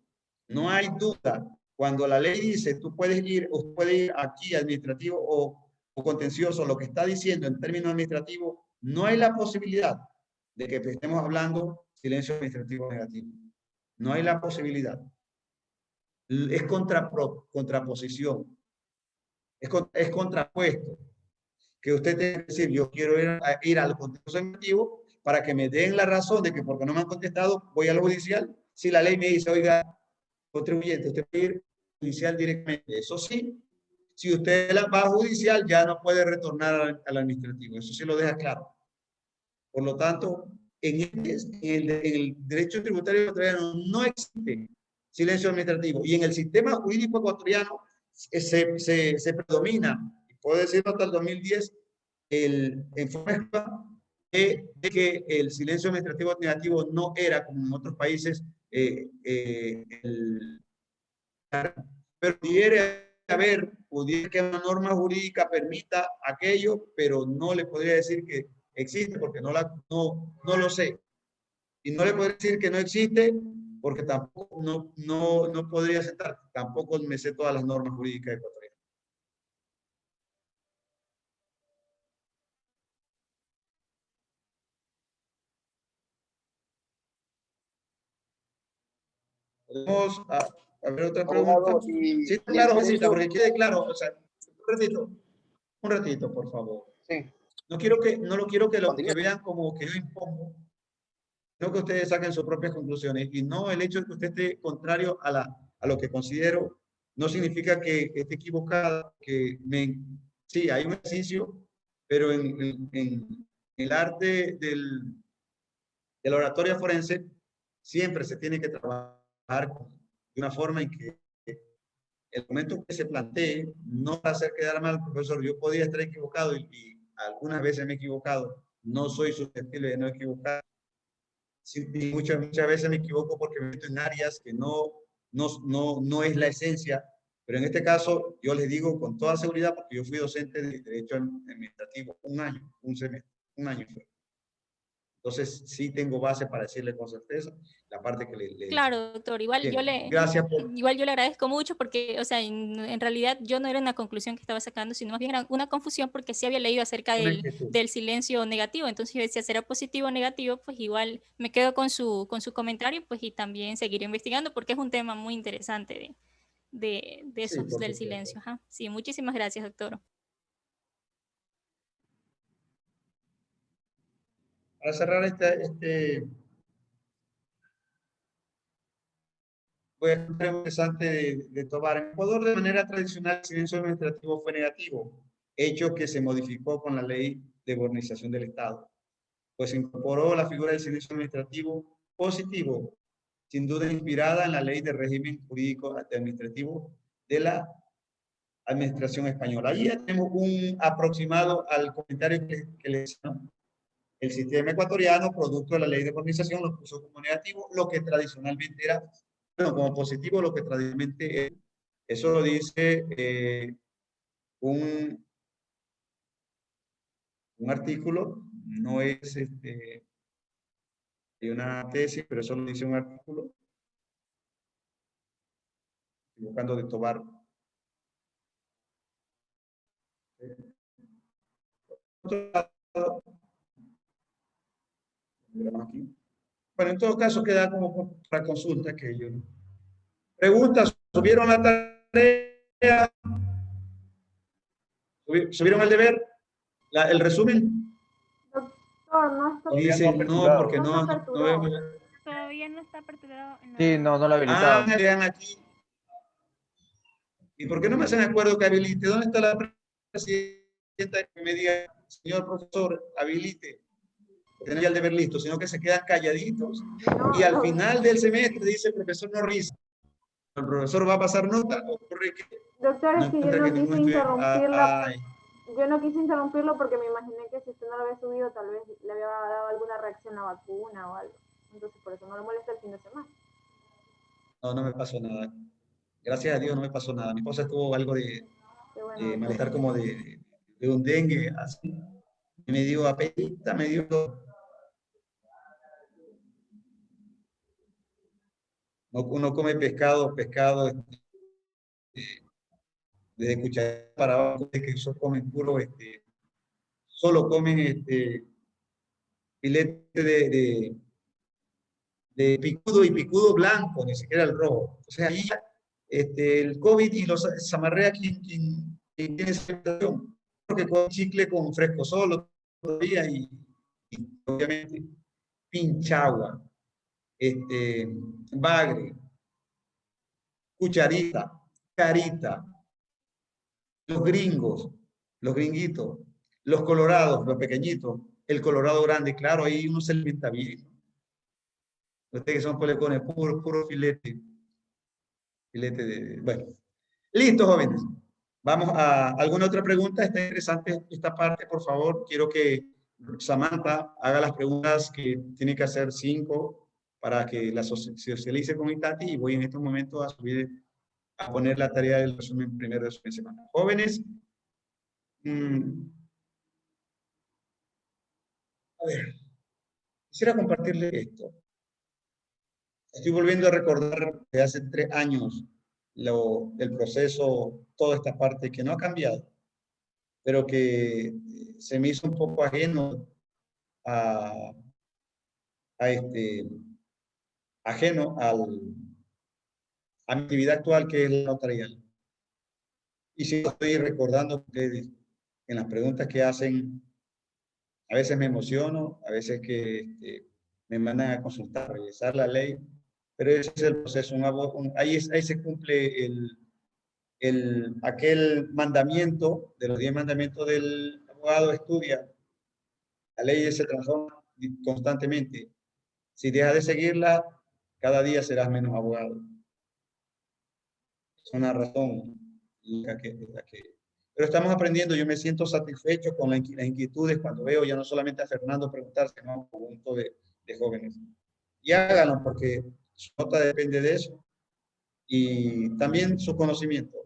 no hay duda. Cuando la ley dice tú puedes ir aquí administrativo o contencioso, lo que está diciendo en términos administrativos, no hay la posibilidad de que estemos hablando silencio administrativo negativo. No hay la posibilidad. Es contraposición. Es contrapuesto. Que usted tiene que decir, yo quiero ir al contencioso administrativo para que me den la razón de que porque no me han contestado, voy al judicial. Si la ley me dice, oiga, contribuyente, usted puede ir judicial directamente. Eso sí, si usted va a judicial, ya no puede retornar al administrativo. Eso sí lo deja claro. Por lo tanto, en el derecho tributario ecuatoriano no existe silencio administrativo. Y en el sistema jurídico ecuatoriano se predomina, puedo decirlo hasta el 2010, en forma de que el silencio administrativo negativo no era como en otros países, pero pudiera que una norma jurídica permita aquello, pero no le podría decir que existe porque no lo sé. Y no le podría decir que no existe porque tampoco no podría aceptar, tampoco me sé todas las normas jurídicas ecuatorianas. ¿Podemos a ver otra pregunta? Sí, claro, porque quede claro. O sea, un ratito, por favor. Sí. No quiero que lo que vean como que yo impongo, sino que ustedes saquen sus propias conclusiones. Y no el hecho de que usted esté contrario a lo que considero, no significa que esté equivocada, sí, hay un ejercicio, pero en el arte de la oratoria forense, siempre se tiene que trabajar de una forma en que el momento que se plantee, no va a hacer quedar mal al profesor. Yo podía estar equivocado y algunas veces me he equivocado. No soy susceptible de no equivocar. Y muchas veces me equivoco porque me meto en áreas que no es la esencia Pero en este caso, yo les digo con toda seguridad, porque yo fui docente de Derecho Administrativo un año, un semestre, un año fue. Entonces, sí tengo base para decirle con certeza la parte que le Claro, doctor, igual Bien, yo le, gracias por... igual yo le agradezco mucho porque, o sea, en realidad yo no era una conclusión que estaba sacando, sino más bien era una confusión porque sí había leído acerca Una del, inquietud. del silencio negativo, entonces yo decía, ¿será positivo o negativo? Pues igual me quedo con su comentario, pues y también seguiré investigando porque es un tema muy interesante de Sí, esos, por del supuesto. silencio. Ajá. Sí, muchísimas gracias, doctor. Para cerrar voy a contar algo interesante de Tobar. En Ecuador, de manera tradicional, el silencio administrativo fue negativo, hecho que se modificó con la ley de modernización del Estado, pues se incorporó la figura del silencio administrativo positivo, sin duda inspirada en la ley de régimen jurídico administrativo de la administración española. Ahí ya tenemos un aproximado al comentario que les hice, ¿no? El sistema ecuatoriano, producto de la ley de modernización, lo puso como negativo, lo que tradicionalmente era, bueno, como positivo, lo que tradicionalmente es. Eso lo dice un artículo, no es una tesis, pero eso lo dice un artículo, buscando de Tobar. Bueno, en todo caso queda como para consulta que yo... Preguntas, ¿subieron la tarea? ¿Subieron el deber? ¿El resumen? Doctor, no está... Dice no, porque no vemos. Todavía no está aperturado. Sí, no lo ha habilitado. Ah, vean aquí. ¿Y por qué no me hacen acuerdo que habilite? ¿Dónde está la presidenta que me diga, señor profesor, habilite? Tenía el deber listo, sino que se quedan calladitos. Y al final del semestre dice el profesor no risa. El profesor va a pasar nota. Ocurre que doctor, es que yo no quise interrumpirlo. Ay. Yo no quise interrumpirlo porque me imaginé que si usted no lo había subido, tal vez le había dado alguna reacción a vacuna o algo. Entonces, por eso no lo molesta el fin de semana. No, no me pasó nada. Gracias a Dios no me pasó nada. Mi esposa tuvo algo de malestar como de un dengue, así. Me dio apetita, me dio... Uno come pescado desde cuchara para abajo, que eso comen puro, solo comen filete de picudo y picudo blanco, ni siquiera el rojo. O sea, ahí el COVID y los zamarrea quien tiene esa situación, porque con chicle con fresco solo todavía y obviamente pinchagua, bagre, cucharita, carita, los gringos, los gringuitos, los colorados, los pequeñitos, el colorado grande, claro, ahí uno se alimenta bien. Ustedes que son polecones, puro filete de... Bueno, listo, jóvenes. Vamos a alguna otra pregunta. Está interesante esta parte, por favor. Quiero que Samantha haga las preguntas que tiene que hacer 5 para que las socialice con Itati, y voy en estos momentos a poner la tarea del resumen primero de su semana. Jóvenes, a ver, quisiera compartirles esto. Estoy volviendo a recordar de hace 3 años el proceso, toda esta parte que no ha cambiado, pero que se me hizo un poco ajeno ajeno a mi actividad actual, que es la notarial. Y si estoy recordando a ustedes en las preguntas que hacen, a veces me emociono, a veces que me mandan a consultar, revisar la ley, pero ese es el proceso. Ahí se cumple aquel mandamiento de los 10 mandamientos del abogado: estudia. La ley se transforma constantemente. Si dejas de seguirla, cada día serás menos abogado. Es una razón pero estamos aprendiendo. Yo me siento satisfecho con las inquietudes cuando veo ya no solamente a Fernando preguntar, sino a un conjunto de jóvenes. Y háganlo, porque su nota depende de eso. Y también su conocimiento.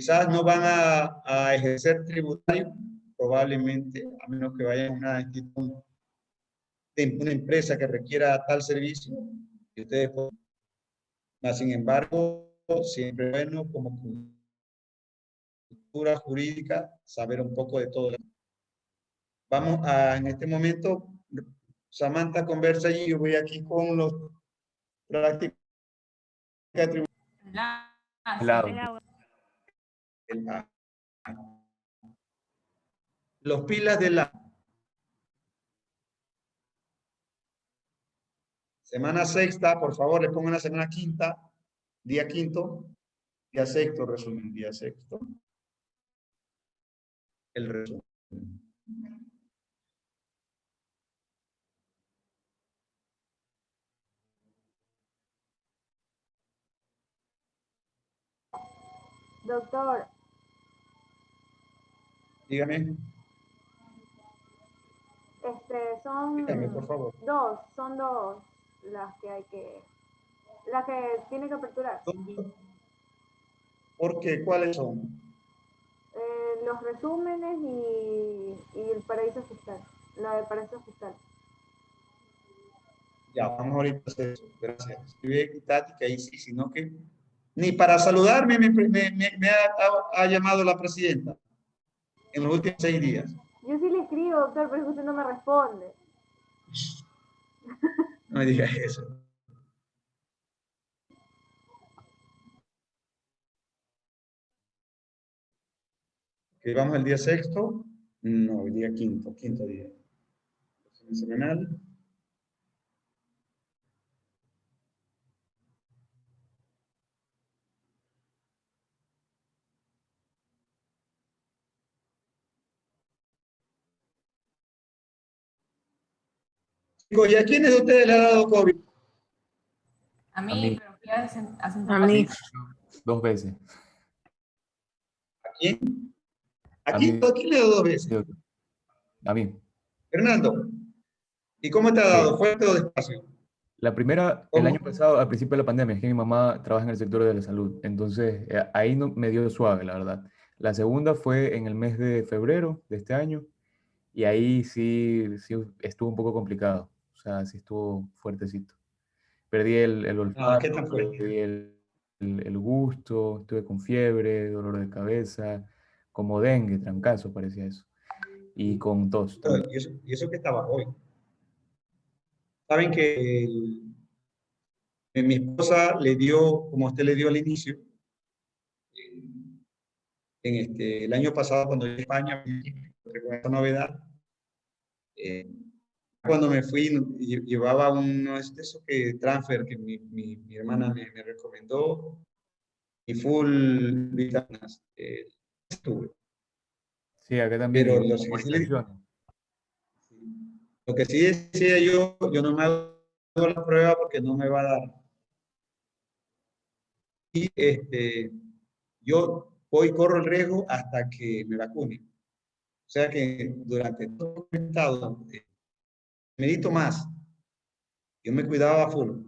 quizás no van a ejercer tributario, probablemente, a menos que vayan a una institución, una empresa que requiera tal servicio, y ustedes pueden. Sin embargo, siempre es bueno como cultura jurídica saber un poco de todo. Vamos a, en este momento, Samantha conversa allí, yo voy aquí con los prácticos de tributario. Los pilas de la semana sexta, por favor, le pongan la semana quinta, día quinto, día sexto, resumen, día sexto. El resumen. Doctor. Dígame. Dígame, por favor. Son dos las que tiene que aperturar. ¿Por qué? ¿Cuáles son? Los resúmenes y el paraíso fiscal, la de paraíso fiscal. Ya, vamos ahorita a hacer eso. Gracias. Escribe Tati, que ahí sí, sino que ni para saludarme me ha llamado la presidenta en los últimos 6 días. Yo sí le escribo, doctor, pero usted no me responde. No me digas eso. Okay, vamos al día sexto. No, el día quinto día. Semanal. ¿Y a quiénes de ustedes le ha dado COVID? A mí, pero ya hacen A mí. 2 veces. ¿A quién? ¿A quién le ha dado 2 veces? A mí. Fernando, ¿y cómo te ha dado? ¿Fuerte o despacio? La primera, el año pasado, al principio de la pandemia, es que mi mamá trabaja en el sector de la salud, entonces ahí no, me dio suave, la verdad. La segunda fue en el mes de febrero de este año, y ahí sí estuvo un poco complicado, o sea, sí estuvo fuertecito. Perdí el olfato, ¿Qué tan fuerte? perdí el gusto, estuve con fiebre, dolor de cabeza, como dengue, trancazo, parecía eso, y con tos también. ¿Y eso que estaba hoy? Saben que mi esposa le dio, como usted le dio al inicio, el año pasado cuando yo a España, con esta novedad, cuando me fui, llevaba uno de esos transfer que mi hermana me recomendó, y full vitaminas. Estuve. Sí, acá también. Pero lo que sí decía yo no me hago la prueba porque no me va a dar. Y yo corro el riesgo hasta que me vacune. O sea que durante todo el estado, medito más. Yo me cuidaba full.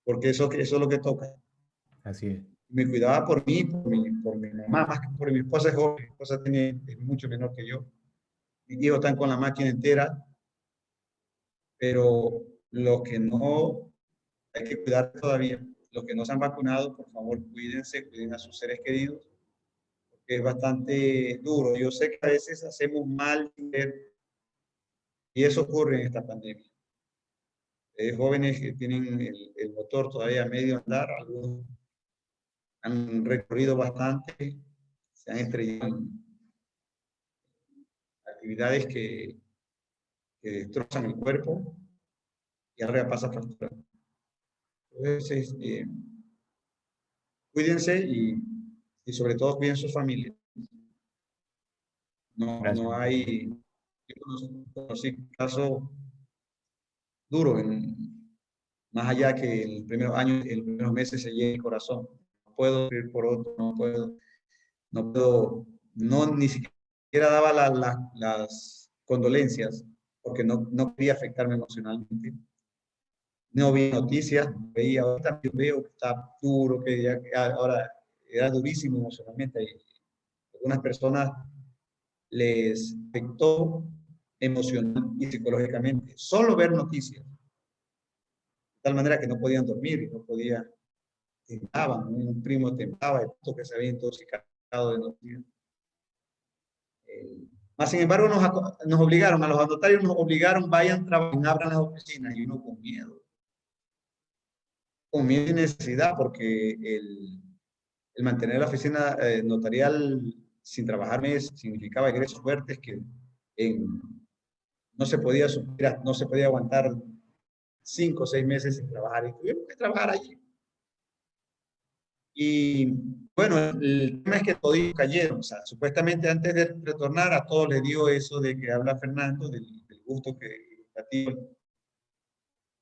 Porque eso es lo que toca. Así es. Me cuidaba por mí, por mi mamá, más que por mi esposa es joven. Mi esposa es mucho menor que yo. Mis hijos están con la máquina entera. Pero los que no, hay que cuidar todavía. Los que no se han vacunado, por favor, cuídense, cuiden a sus seres queridos, porque es bastante duro. Yo sé que a veces hacemos mal y eso ocurre en esta pandemia. Jóvenes que tienen el motor todavía a medio andar, algunos han recorrido bastante, se han estrellado en actividades que destrozan el cuerpo y ahora pasa factura. Entonces, cuídense y sobre todo cuiden sus familias. No hay, yo conocí casos duros, más allá que el primer año, en los primeros meses se llena el corazón. No puedo ir por otro, ni siquiera daba las condolencias porque no quería afectarme emocionalmente. No vi noticias, ahorita veo que está duro, que ahora era durísimo emocionalmente. Algunas personas les afectó emocional y psicológicamente solo ver noticias, de tal manera que no podían dormir, no podían, temblaban, un primo temblaba de todo que se había intoxicado de noticias. Más sin embargo, nos obligaron, a los notarios nos obligaron, vayan, trabajen, abran las oficinas, y uno con miedo y necesidad, porque el mantener la oficina notarial sin trabajar significaba ingresos fuertes que no se podía superar, no se podía aguantar 5 o 6 meses sin trabajar, y tuvimos que trabajar allí. Y bueno, el tema es que todos cayeron, o sea, supuestamente antes de retornar a todos les dio eso de que habla Fernando, del gusto que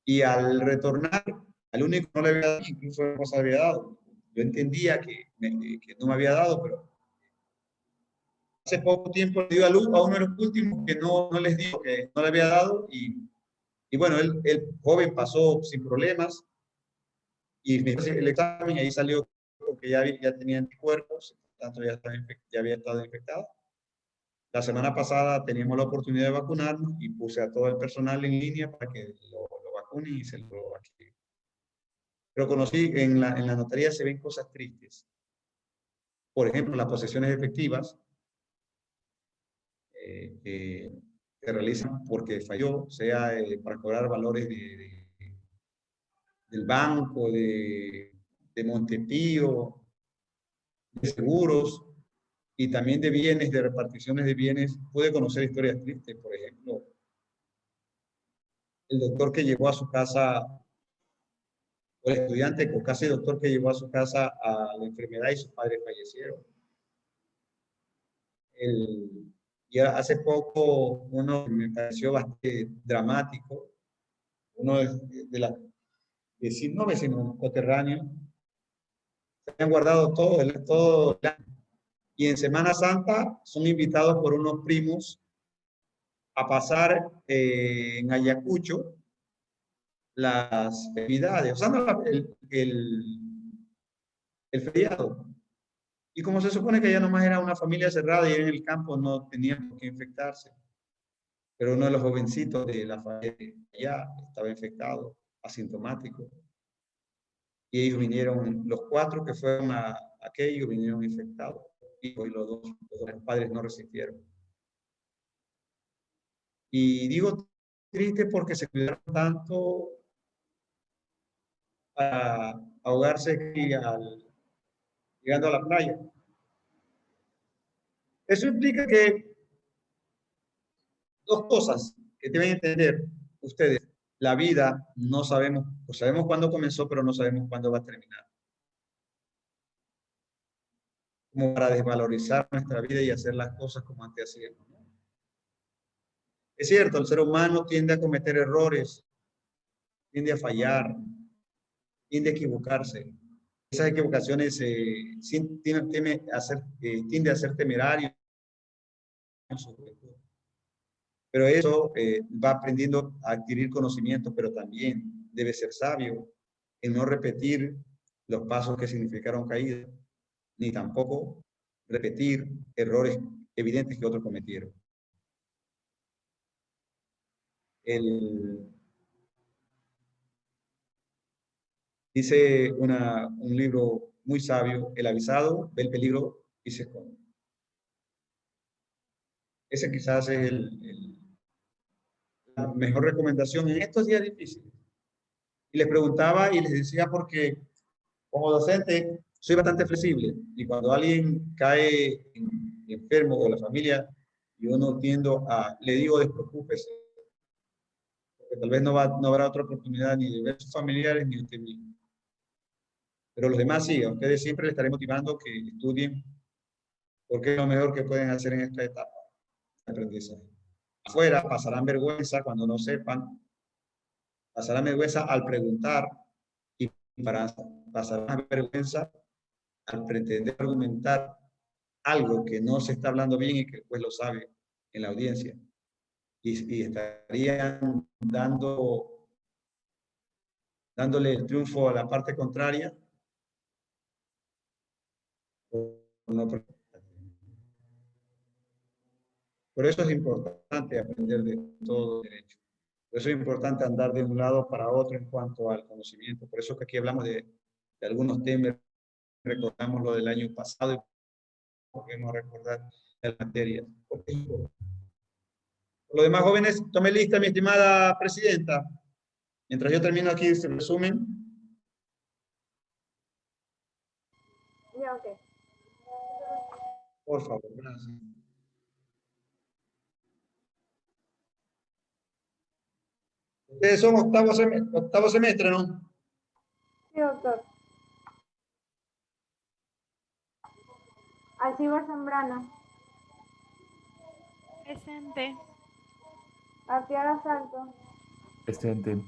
y al retornar, al único que no le había dado, incluso no se había dado. Yo entendía que no me había dado, pero hace poco tiempo le dio a luz a uno de los últimos que no les dijo que no le había dado, y bueno, el joven pasó sin problemas, y me hizo el examen y ahí salió que ya tenía anticuerpos, tanto ya había estado infectado. La semana pasada teníamos la oportunidad de vacunarnos y puse a todo el personal en línea para que lo vacunen y se lo vacunen. Pero conocí, en la notaría se ven cosas tristes. Por ejemplo, las posesiones efectivas que realizan porque falló, sea para cobrar valores del banco, de Montepío, de seguros, y también de bienes, de reparticiones de bienes. Pude conocer historias tristes, por ejemplo, el doctor que llevó a su casa, o el estudiante o casi doctor que llevó a su casa a la enfermedad y sus padres fallecieron. Y hace poco uno me pareció bastante dramático, uno de las vecinos coterráneos, se habían guardado todo el año, y en Semana Santa son invitados por unos primos a pasar en Ayacucho las festividades, usando el feriado. Y como se supone que ya nomás era una familia cerrada y en el campo no tenían por qué infectarse, pero uno de los jovencitos de la familia ya estaba infectado, asintomático, y ellos vinieron, los 4 que fueron a aquello vinieron infectados, y los dos padres no resistieron. Y digo triste porque se cuidaron tanto para ahogarse llegando a la playa. Eso implica que 2 cosas que deben entender ustedes. La vida no sabemos, o sabemos cuándo comenzó, pero no sabemos cuándo va a terminar. Como para desvalorizar nuestra vida y hacer las cosas como antes hacíamos, ¿no? Es cierto, el ser humano tiende a cometer errores, tiende a fallar, tiende a equivocarse. Esas equivocaciones tiende a ser temerario. Pero eso va aprendiendo a adquirir conocimiento, pero también debe ser sabio en no repetir los pasos que significaron caída, ni tampoco repetir errores evidentes que otros cometieron. Dice un libro muy sabio: el avisado ve el peligro y se esconde. Ese quizás es la mejor recomendación en estos días difíciles. Y les preguntaba y les decía porque como docente soy bastante flexible, y cuando alguien cae enfermo o la familia, yo no le digo despreocúpese, porque tal vez no habrá otra oportunidad ni de ver a sus familiares ni usted mismo. Pero los demás sí, a ustedes siempre les estaré motivando que estudien, porque es lo mejor que pueden hacer en esta etapa de aprendizaje. Afuera pasarán vergüenza cuando no sepan, pasarán vergüenza al preguntar, y pasarán vergüenza al pretender argumentar algo que no se está hablando bien y que después lo sabe en la audiencia. Y estarían dándole el triunfo a la parte contraria, no. Por eso es importante aprender de todo derecho. Por eso es importante andar de un lado para otro en cuanto al conocimiento. Por eso que aquí hablamos de algunos temas, recordamos lo del año pasado y podemos recordar las materias. Por lo demás, jóvenes, tome lista, mi estimada presidenta. Mientras yo termino aquí este resumen. Ya, ok. Por favor, gracias. Ustedes son octavo semestre, ¿no? Sí, doctor. Alcibar Zambrano. Presente. Arteaga Salto. Presente.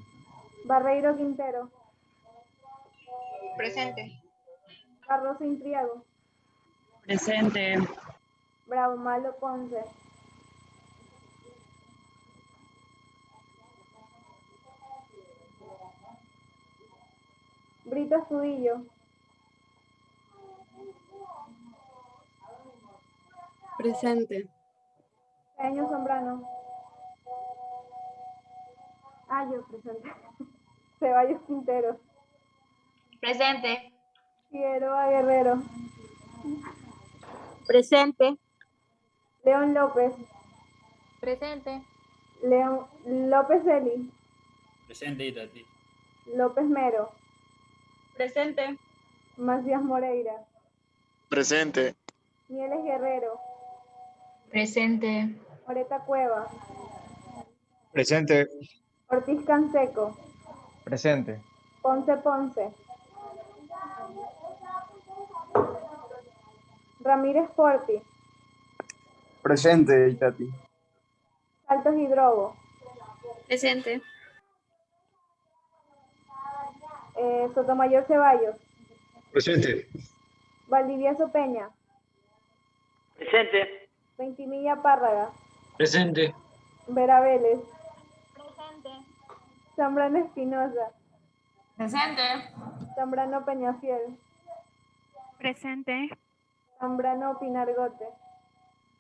Barreiro Quintero. Presente. Barroso Intriago. Presente. Bravo Malo Ponce. Brito Estudillo. Presente. Cedeño Zambrano. Yo presente. Ceballos Quintero. Presente. Figueroa Guerrero. Presente. León López. Presente. León López Eli. Presente, Itati. López Mero. Presente. Macías Moreira. Presente. Mieles Guerrero. Presente. Moreta Cueva. Presente. Ortiz Canseco. Presente. Ponce Ponce. Ramírez Porti. Presente, Itati. Saltos Hidrobo. Presente. Sotomayor Ceballos. Presente. Valdivieso Peña. Presente. Ventimilla Párraga. Presente. Vera Vélez. Presente. Zambrano Espinosa. Presente. Zambrano Peñafiel. Presente. Zambrano Pinargote.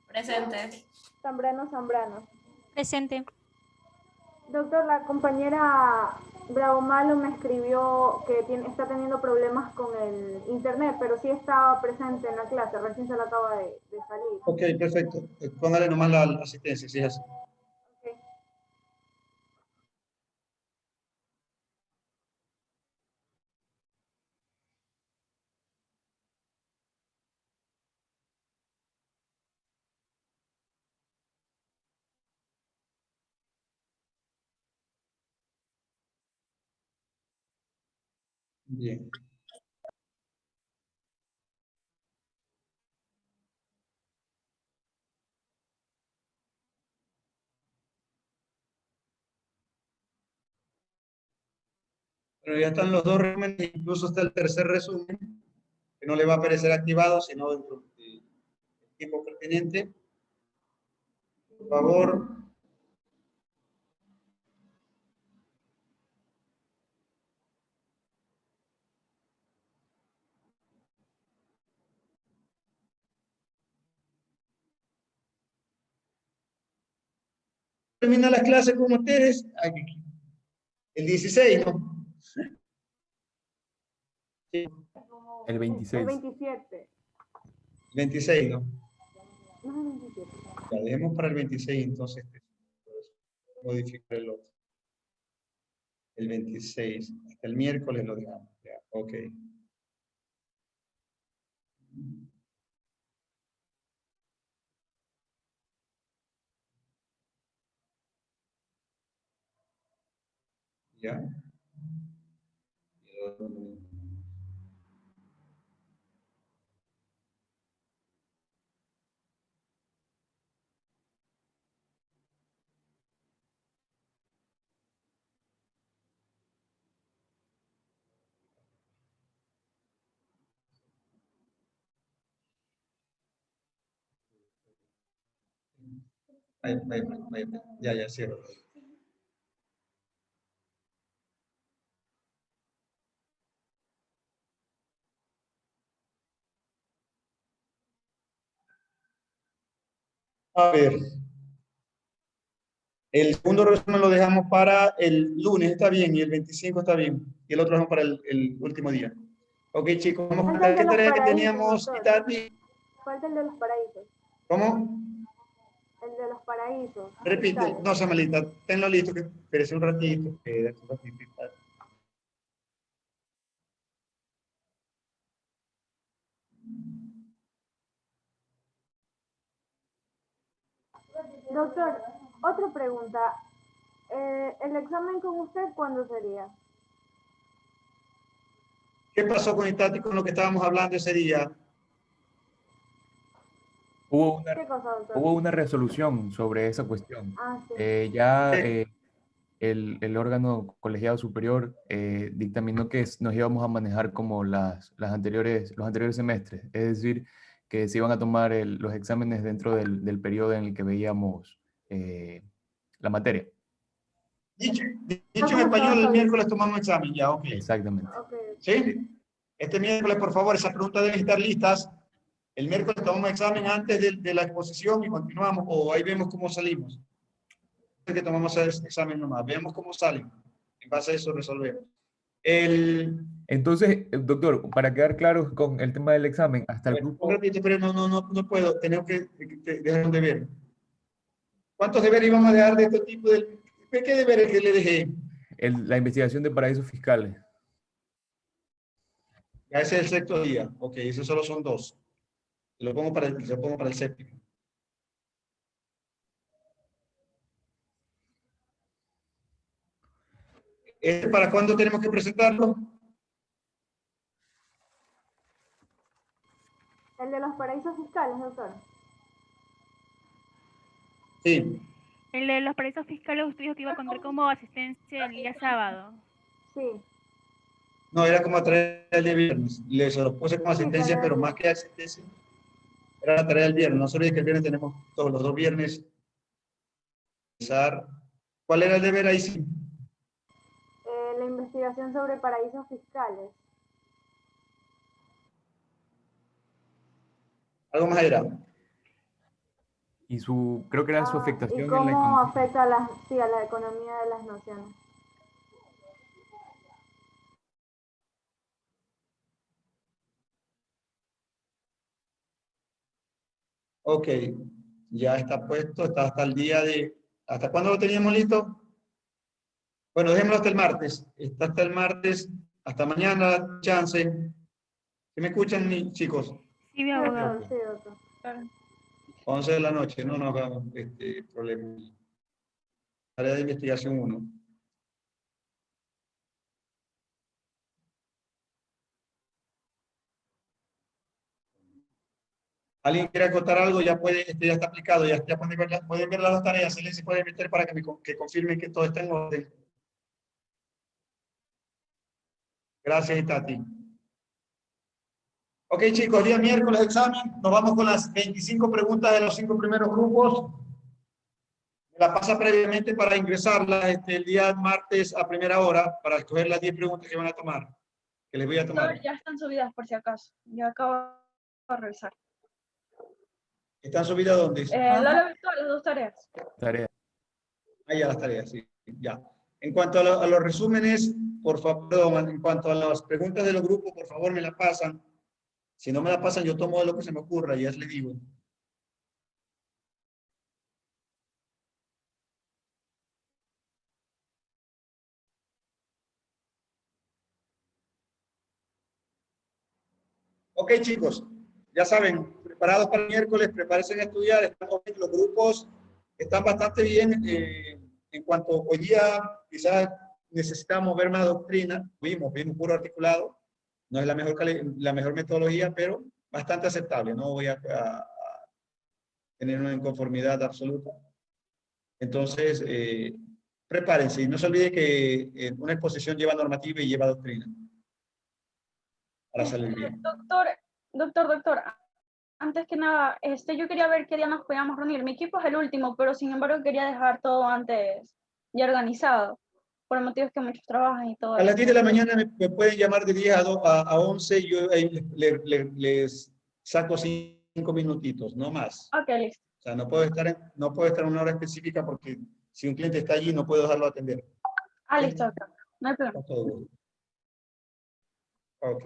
Presente. Zambrano. Presente. Doctor, la compañera Bravo Malo me escribió que está teniendo problemas con el internet, pero sí estaba presente en la clase, recién se la acaba de salir. Ok, perfecto. Póngale nomás la asistencia, si es así. Okay. Bien. Pero ya están los dos resúmenes, incluso está el tercer resumen, que no le va a aparecer activado, sino dentro del tiempo pertinente. Por favor. Termina las clases con ustedes. El 16, ¿no? Sí. El 26. El 27. 26, ¿no? No, el 27. Ya dejemos para el 26, entonces. Modificar el otro. El 26. Hasta el miércoles lo dejamos. Ya, ok. Ya. Ya, cierro. A ver. El segundo resumen lo dejamos para el lunes, está bien, y el 25 está bien. Y el otro lo dejamos para el último día. Ok, chicos, vamos con la tarea que teníamos. Falta el de los paraísos. ¿Cómo? El de los paraísos. Repite, fiscales. no, Samalita, tenlo listo, que espérese un ratito. Doctor, otra pregunta. ¿El examen con usted cuándo sería? ¿Qué pasó con Itati con lo que estábamos hablando ese día? ¿Qué cosa, doctor? Hubo una resolución sobre esa cuestión. Ah, sí. El órgano colegiado superior dictaminó que nos íbamos a manejar como los anteriores semestres, es decir, que se iban a tomar los exámenes dentro del periodo en el que veíamos la materia. Dicho en español, el miércoles tomamos examen, ya, ok. Exactamente. ¿Sí? Este miércoles, por favor, esas preguntas deben estar listas. El miércoles tomamos examen antes de la exposición y continuamos, o ahí vemos cómo salimos. Que tomamos el examen nomás, vemos cómo salen. En base a eso resolvemos. Entonces, doctor, para quedar claros con el tema del examen, hasta el grupo... Un ratito, pero no puedo, tenemos que dejar un deber. ¿Cuántos deberes íbamos a dejar de este tipo? ¿Qué deberes que le dejé? La investigación de paraísos fiscales. Ya ese es el sexto día. Ok, esos solo son 2. Lo pongo para el séptimo. ¿Para cuándo tenemos que presentarlo? El de los paraísos fiscales, doctor. Sí. El de los paraísos fiscales usted dijo que iba a contar como asistencia el día sábado. Sí. No, era como tarea del día viernes. Le se lo puse como asistencia, pero más que asistencia, era la tarea del viernes. No se olvide que el viernes tenemos todos los 2 viernes. ¿Cuál era el deber ahí? Sí. La investigación sobre paraísos fiscales. Algo más era. Y creo que era su afectación ¿Y en la cómo economía. afecta a la economía de las naciones? Ok, ya está puesto, está hasta el día de... ¿Hasta cuándo lo teníamos listo? Bueno, dejémoslo hasta el martes. Está hasta el martes, hasta mañana, chance. ¿Sí me escuchan, chicos? Sí, mi abogado. Sí, doctor. 11 de la noche, no nos hagamos problema. Área de investigación 1. ¿Alguien quiere acotar algo? Ya puede, ya está aplicado, ya pueden ver las 2 tareas. Se puede meter para que confirmen que todo está en orden. Gracias, Itati. Ok, chicos, día miércoles examen. Nos vamos con las 25 preguntas de los 5 primeros grupos. Me la pasa previamente para ingresarla el día martes a primera hora para escoger las 10 preguntas que van a tomar, que les voy a tomar. Ya están subidas por si acaso. Ya acabo de revisar. ¿Están subidas dónde? Lo he visto las 2 tareas. Ahí ya las tareas, sí, ya. En cuanto a los resúmenes, por favor, en cuanto a las preguntas de los grupos, por favor me la pasan. Si no me la pasan, yo tomo de lo que se me ocurra, ya les digo. Ok, chicos, ya saben, preparados para el miércoles, prepárense a estudiar. Los grupos están bastante bien. En cuanto hoy día quizás necesitamos ver más doctrina, vimos puro articulado. No es la mejor metodología, pero bastante aceptable. No voy a tener una inconformidad absoluta. Entonces, prepárense y no se olvide que una exposición lleva normativa y lleva doctrina para salir bien. Doctor, antes que nada, yo quería ver qué día nos podíamos reunir. Mi equipo es el último, pero sin embargo quería dejar todo antes ya organizado, por motivos que muchos trabajan y todo. A las 10 de la mañana me pueden llamar de 10 a 11 y yo les saco 5 minutitos, no más. Ok, listo. O sea, no puedo estar en una hora específica porque si un cliente está allí no puedo dejarlo atender. Listo, doctor. No hay problema. Está todo. Ok.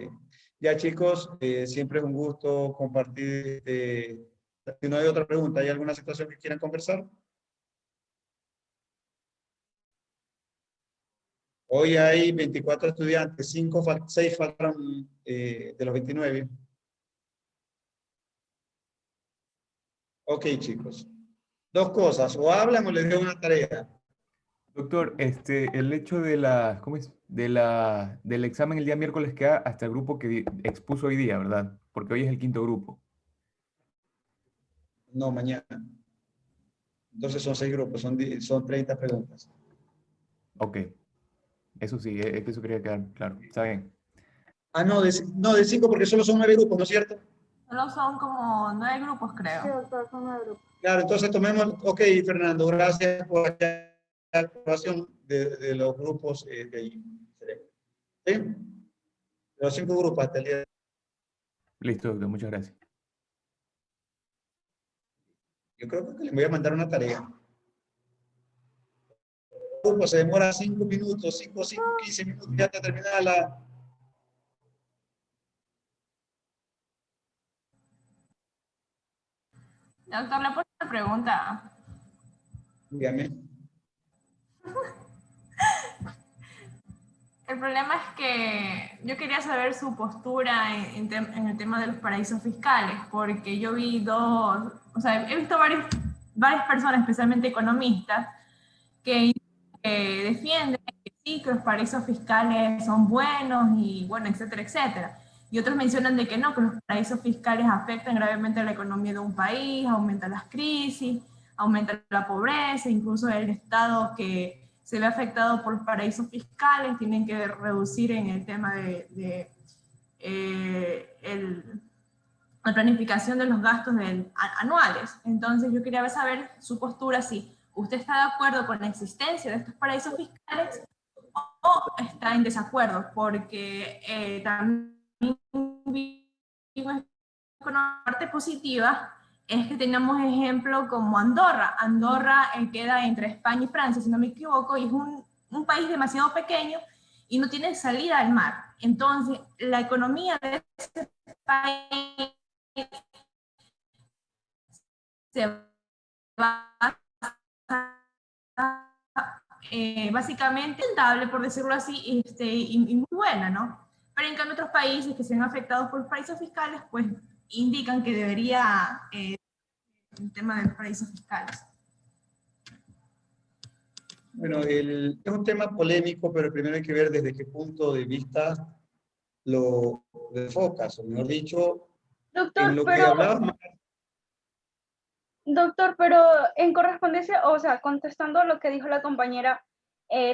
Ya chicos, siempre es un gusto compartir. Si no hay otra pregunta, ¿hay alguna situación que quieran conversar? Hoy hay 24 estudiantes, 6 faltaron de los 29. Ok, chicos. Dos cosas, o hablan o les doy una tarea. Doctor, el hecho de ¿cómo es? Del examen el día miércoles queda hasta el grupo que expuso hoy día, ¿verdad? Porque hoy es el quinto grupo. No, mañana. Entonces son 6 grupos, son 30 preguntas. Ok. Eso sí, es que eso quería quedar claro. Está bien. Ah, no, de 5 porque solo son 9 grupos, ¿no es cierto? Solo son como 9 grupos, Sí, creo. doctor, son 9 grupos. Claro, entonces tomemos, ok, Fernando, gracias por la aprobación de los grupos de ahí. ¿Sí? De los 5 grupos hasta el día de Listo, doctor. Muchas gracias. Yo creo que les voy a mandar una tarea. El grupo se demora 5 minutos, 15 minutos, ya está terminada la... Doctor, le puedo hacer una pregunta. Dígame. El problema es que yo quería saber su postura en el tema de los paraísos fiscales, porque yo vi he visto varias personas, especialmente economistas, que defienden que sí, que los paraísos fiscales son buenos y bueno, etcétera, etcétera. Y otros mencionan de que no, que los paraísos fiscales afectan gravemente la economía de un país, aumentan las crisis, aumentan la pobreza, incluso el Estado que se ve afectado por los paraísos fiscales tienen que reducir en el tema de la planificación de los gastos anuales. Entonces yo quería saber su postura, si usted está de acuerdo con la existencia de estos paraísos fiscales o está en desacuerdo, porque también una parte positiva es que tenemos ejemplo como Andorra. Andorra queda entre España y Francia, si no me equivoco, y es un país demasiado pequeño y no tiene salida al mar. Entonces, la economía de ese país se basa básicamente rentable, por decirlo así, y muy buena, ¿no? Pero en cambio otros países que se ven afectados por paraísos fiscales, pues indican que debería el tema de los paraísos fiscales. Bueno, es un tema polémico, pero primero hay que ver desde qué punto de vista lo enfocas, o mejor dicho, Doctor, en lo que pero hablábamos. Doctor, pero en correspondencia, o sea, contestando a lo que dijo la compañera,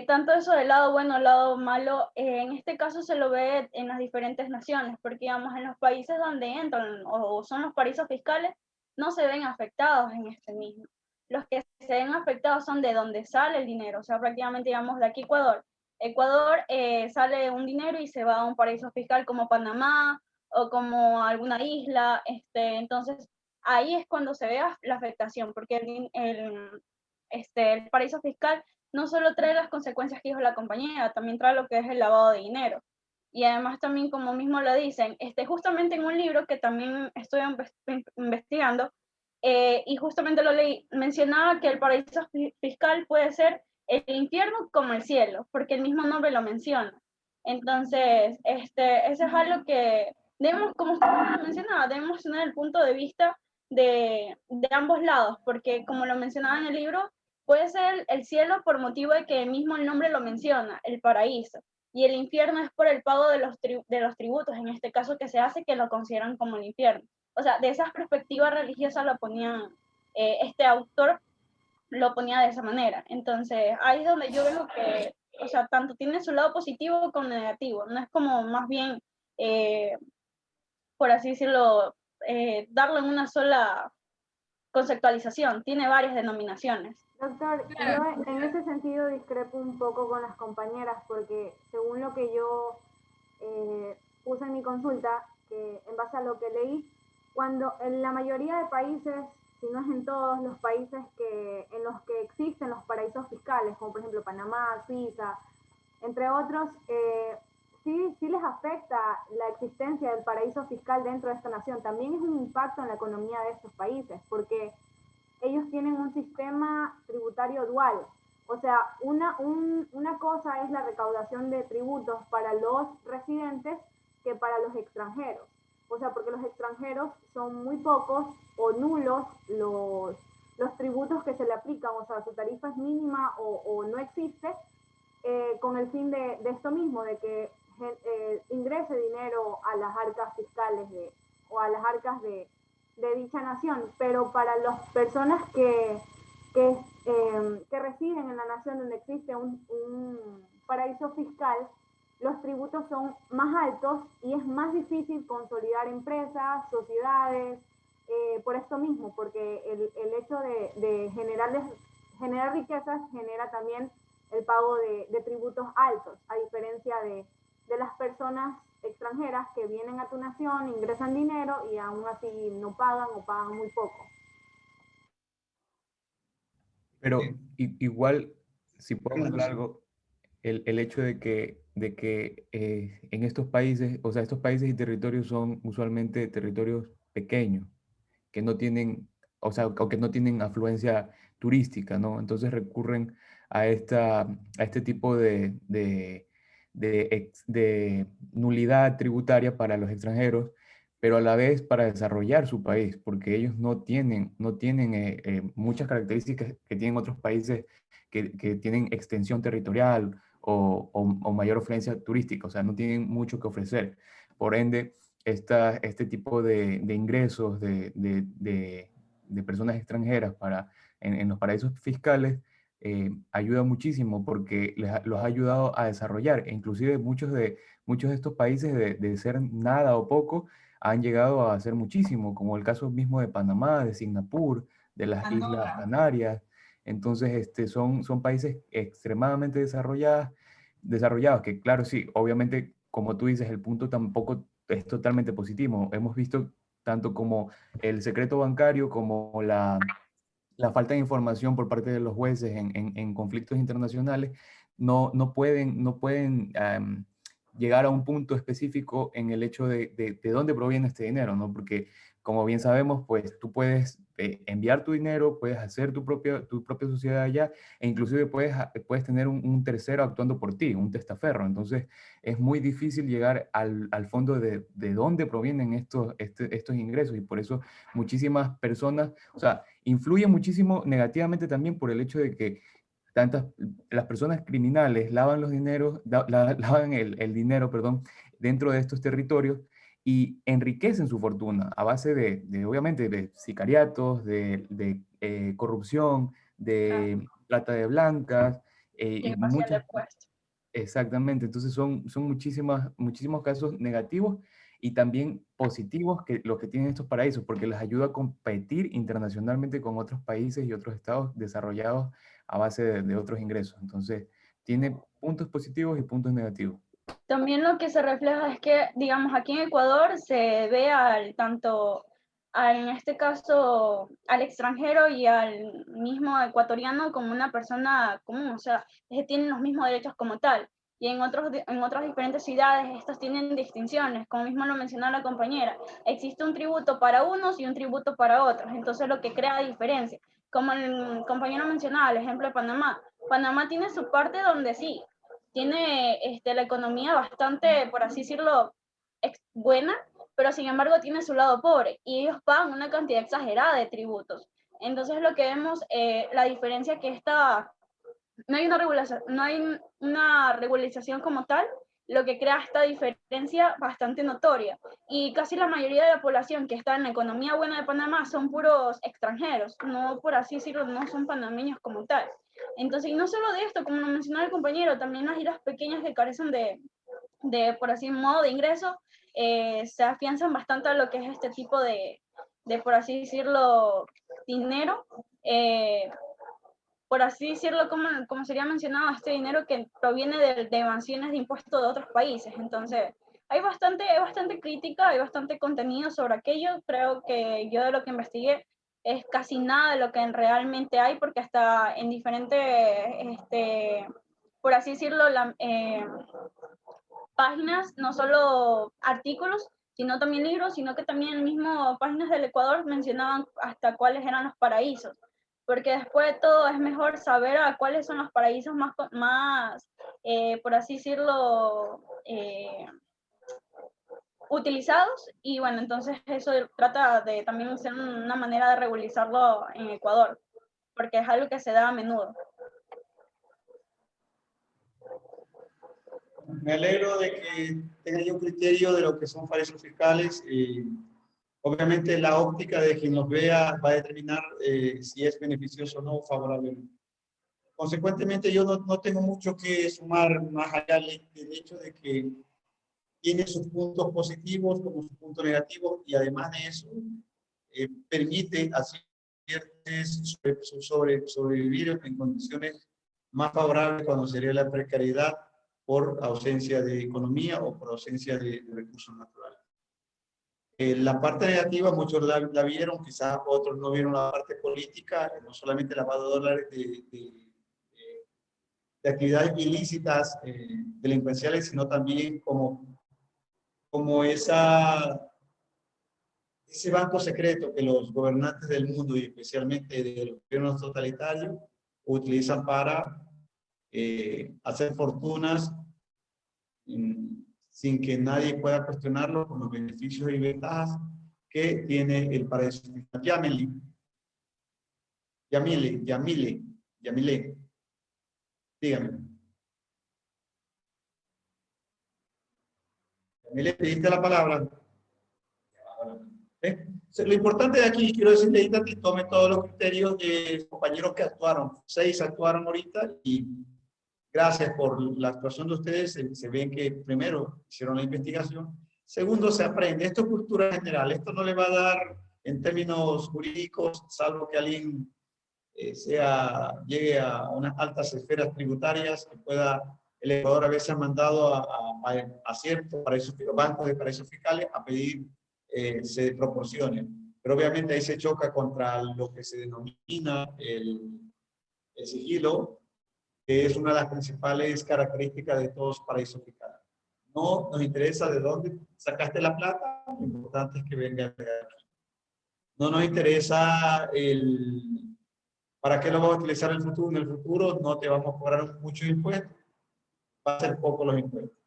tanto eso del lado bueno, lado malo, en este caso se lo ve en las diferentes naciones, porque digamos, en los países donde entran o son los paraísos fiscales, no se ven afectados en este mismo. Los que se ven afectados son de donde sale el dinero, o sea, prácticamente digamos de aquí Ecuador. Ecuador sale un dinero y se va a un paraíso fiscal como Panamá o como alguna isla, entonces ahí es cuando se ve la afectación, porque el paraíso fiscal no solo trae las consecuencias que dijo la compañía, también trae lo que es el lavado de dinero. Y además también, como mismo lo dicen, justamente en un libro que también estoy investigando, y justamente lo leí, mencionaba que el paraíso fiscal puede ser el infierno como el cielo, porque el mismo nombre lo menciona. Entonces, eso es algo que debemos, como usted mencionaba, debemos tener el punto de vista de ambos lados, porque como lo mencionaba en el libro, puede ser el cielo por motivo de que mismo el nombre lo menciona, el paraíso, y el infierno es por el pago de los tributos, en este caso que se hace, que lo consideran como el infierno. O sea, de esa perspectiva religiosa lo ponía, este autor lo ponía de esa manera. Entonces, ahí es donde yo veo que, o sea, tanto tiene su lado positivo como negativo, no es como más bien, por así decirlo, darlo en una sola conceptualización, tiene varias denominaciones. Doctor, yo en ese sentido discrepo un poco con las compañeras porque según lo que yo puse en mi consulta, que en base a lo que leí, cuando en la mayoría de países si no es en todos los países en los que existen los paraísos fiscales, como por ejemplo Panamá, Suiza, entre otros, sí les afecta la existencia del paraíso fiscal dentro de esta nación. También es un impacto en la economía de estos países, porque ellos tienen un sistema tributario dual. O sea, una cosa es la recaudación de tributos para los residentes que para los extranjeros. O sea, porque los extranjeros son muy pocos o nulos los tributos que se le aplican, o sea, su tarifa es mínima o no existe, con el fin de esto mismo, de que ingrese dinero a las arcas fiscales o a las arcas de dicha nación. Pero para las personas que residen en la nación donde existe un paraíso fiscal, los tributos son más altos y es más difícil consolidar empresas, sociedades, por esto mismo, porque el hecho de generar riquezas genera también el pago de tributos altos, a diferencia de las personas extranjeras que vienen a tu nación, ingresan dinero y aún así no pagan o pagan muy poco. Pero igual, si puedo hablar algo, el hecho de que en estos países, o sea, estos países y territorios son usualmente territorios pequeños, que no tienen, o sea, o que no tienen afluencia turística, ¿no? Entonces recurren a este tipo de nulidad tributaria para los extranjeros, pero a la vez para desarrollar su país, porque ellos no tienen muchas características que tienen otros países que tienen extensión territorial o mayor afluencia turística, o sea, no tienen mucho que ofrecer. Por ende, este tipo de ingresos de personas extranjeras en los paraísos fiscales ayuda muchísimo porque los ha ayudado a desarrollar. E inclusive muchos de estos países de ser nada o poco han llegado a ser muchísimo, como el caso mismo de Panamá, de Singapur, de las Islas Canarias. Entonces, son países extremadamente desarrollados, que claro, sí, obviamente, como tú dices, el punto tampoco es totalmente positivo. Hemos visto tanto como el secreto bancario, como la falta de información por parte de los jueces en conflictos internacionales, no pueden llegar a un punto específico en el hecho de dónde proviene este dinero, ¿no? Porque, como bien sabemos, pues tú puedes enviar tu dinero, puedes hacer tu propia sociedad allá, e inclusive puedes tener un tercero actuando por ti, un testaferro. Entonces, es muy difícil llegar al fondo de dónde provienen estos ingresos, y por eso muchísimas personas, o sea, influye muchísimo negativamente también por el hecho de que las personas criminales lavan lavan el dinero, perdón, dentro de estos territorios y enriquecen su fortuna a base obviamente, de sicariatos, de corrupción, de trata de blancas, Y y evasión de muchas. impuestos. Exactamente, entonces son muchísimos casos negativos y también positivos que los que tienen estos paraísos, porque les ayuda a competir internacionalmente con otros países y otros estados desarrollados a base de otros ingresos. Entonces, tiene puntos positivos y puntos negativos. También lo que se refleja es que, digamos, aquí en Ecuador se ve en este caso, al extranjero y al mismo ecuatoriano como una persona común, o sea, que tienen los mismos derechos como tal. Y en otras diferentes ciudades estos tienen distinciones, como mismo lo mencionó la compañera. Existe un tributo para unos y un tributo para otros, entonces lo que crea diferencia. Como el compañero mencionaba, el ejemplo de Panamá. Panamá tiene su parte donde sí, tiene la economía bastante, por así decirlo, buena, pero sin embargo tiene su lado pobre y ellos pagan una cantidad exagerada de tributos. Entonces lo que vemos, la diferencia que no hay una regularización como tal, lo que crea esta diferencia bastante notoria. Y casi la mayoría de la población que está en la economía buena de Panamá son puros extranjeros, no, por así decirlo, no son panameños como tal. Entonces, y no solo de esto, como lo mencionaba el compañero, también las islas pequeñas que carecen por así modo de ingreso, se afianzan bastante a lo que es este tipo de por así decirlo, dinero, por así decirlo, como sería mencionado, este dinero que proviene de evasiones de impuestos de otros países. Entonces, hay bastante crítica, hay bastante contenido sobre aquello. Creo que yo de lo que investigué es casi nada de lo que realmente hay, porque hasta en diferentes, por así decirlo, páginas, no solo artículos, sino también libros, sino que también el mismo páginas del Ecuador mencionaban hasta cuáles eran los paraísos, porque después de todo es mejor saber a cuáles son los paraísos más por así decirlo, utilizados, y bueno, entonces eso trata de también ser una manera de regularizarlo en Ecuador, porque es algo que se da a menudo. Me alegro de que tenga yo un criterio de lo que son paraísos fiscales. Obviamente la óptica de quien los vea va a determinar si es beneficioso o no, favorable. Consecuentemente, yo no tengo mucho que sumar más allá del hecho de que tiene sus puntos positivos como sus puntos negativos, y además de eso permite a sobrevivir en condiciones más favorables cuando sería la precariedad por ausencia de economía o por ausencia de recursos naturales. La parte negativa, muchos la vieron, quizás otros no vieron la parte política, no solamente lavado de dólares de actividades ilícitas delincuenciales, sino también como ese banco secreto que los gobernantes del mundo, y especialmente de los gobiernos totalitarios, utilizan para hacer fortunas sin que nadie pueda cuestionarlo, con los beneficios y ventajas que tiene el paraíso fiscal. Yamile, dígame. Yamile, pediste la palabra. Lo importante de aquí, quiero decirle ahorita que tome todos los criterios de compañeros que actuaron. 6 actuaron ahorita, y gracias por la actuación de ustedes. Se ven que primero hicieron la investigación, segundo se aprende. Esto es cultura general, esto no le va a dar en términos jurídicos, salvo que alguien llegue a unas altas esferas tributarias, que el Ecuador a veces ha mandado a ciertos bancos de paraísos fiscales a pedir se proporcione. Pero obviamente ahí se choca contra lo que se denomina el sigilo, que es una de las principales características de todos los paraísos fiscales. No nos interesa de dónde sacaste la plata, lo importante es que venga de aquí. No nos interesa para qué lo vamos a utilizar en el futuro. En el futuro no te vamos a cobrar muchos impuestos, va a ser poco los impuestos.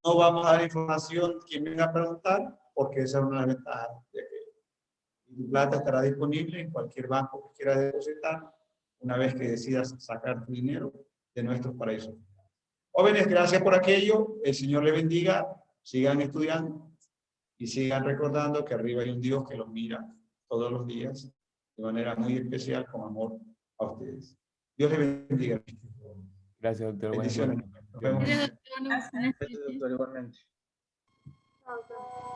No vamos a dar información quien venga a preguntar, porque esa es una ventaja de que tu plata estará disponible en cualquier banco que quieras depositar una vez que decidas sacar tu dinero de nuestros paraísos. Jóvenes, gracias por aquello. El Señor les bendiga. Sigan estudiando y sigan recordando que arriba hay un Dios que los mira todos los días de manera muy especial, con amor a ustedes. Dios les bendiga. Gracias, doctor. Bendiciones. Nos vemos. Gracias, doctor. Gracias, doctor, igualmente. Chao, chao.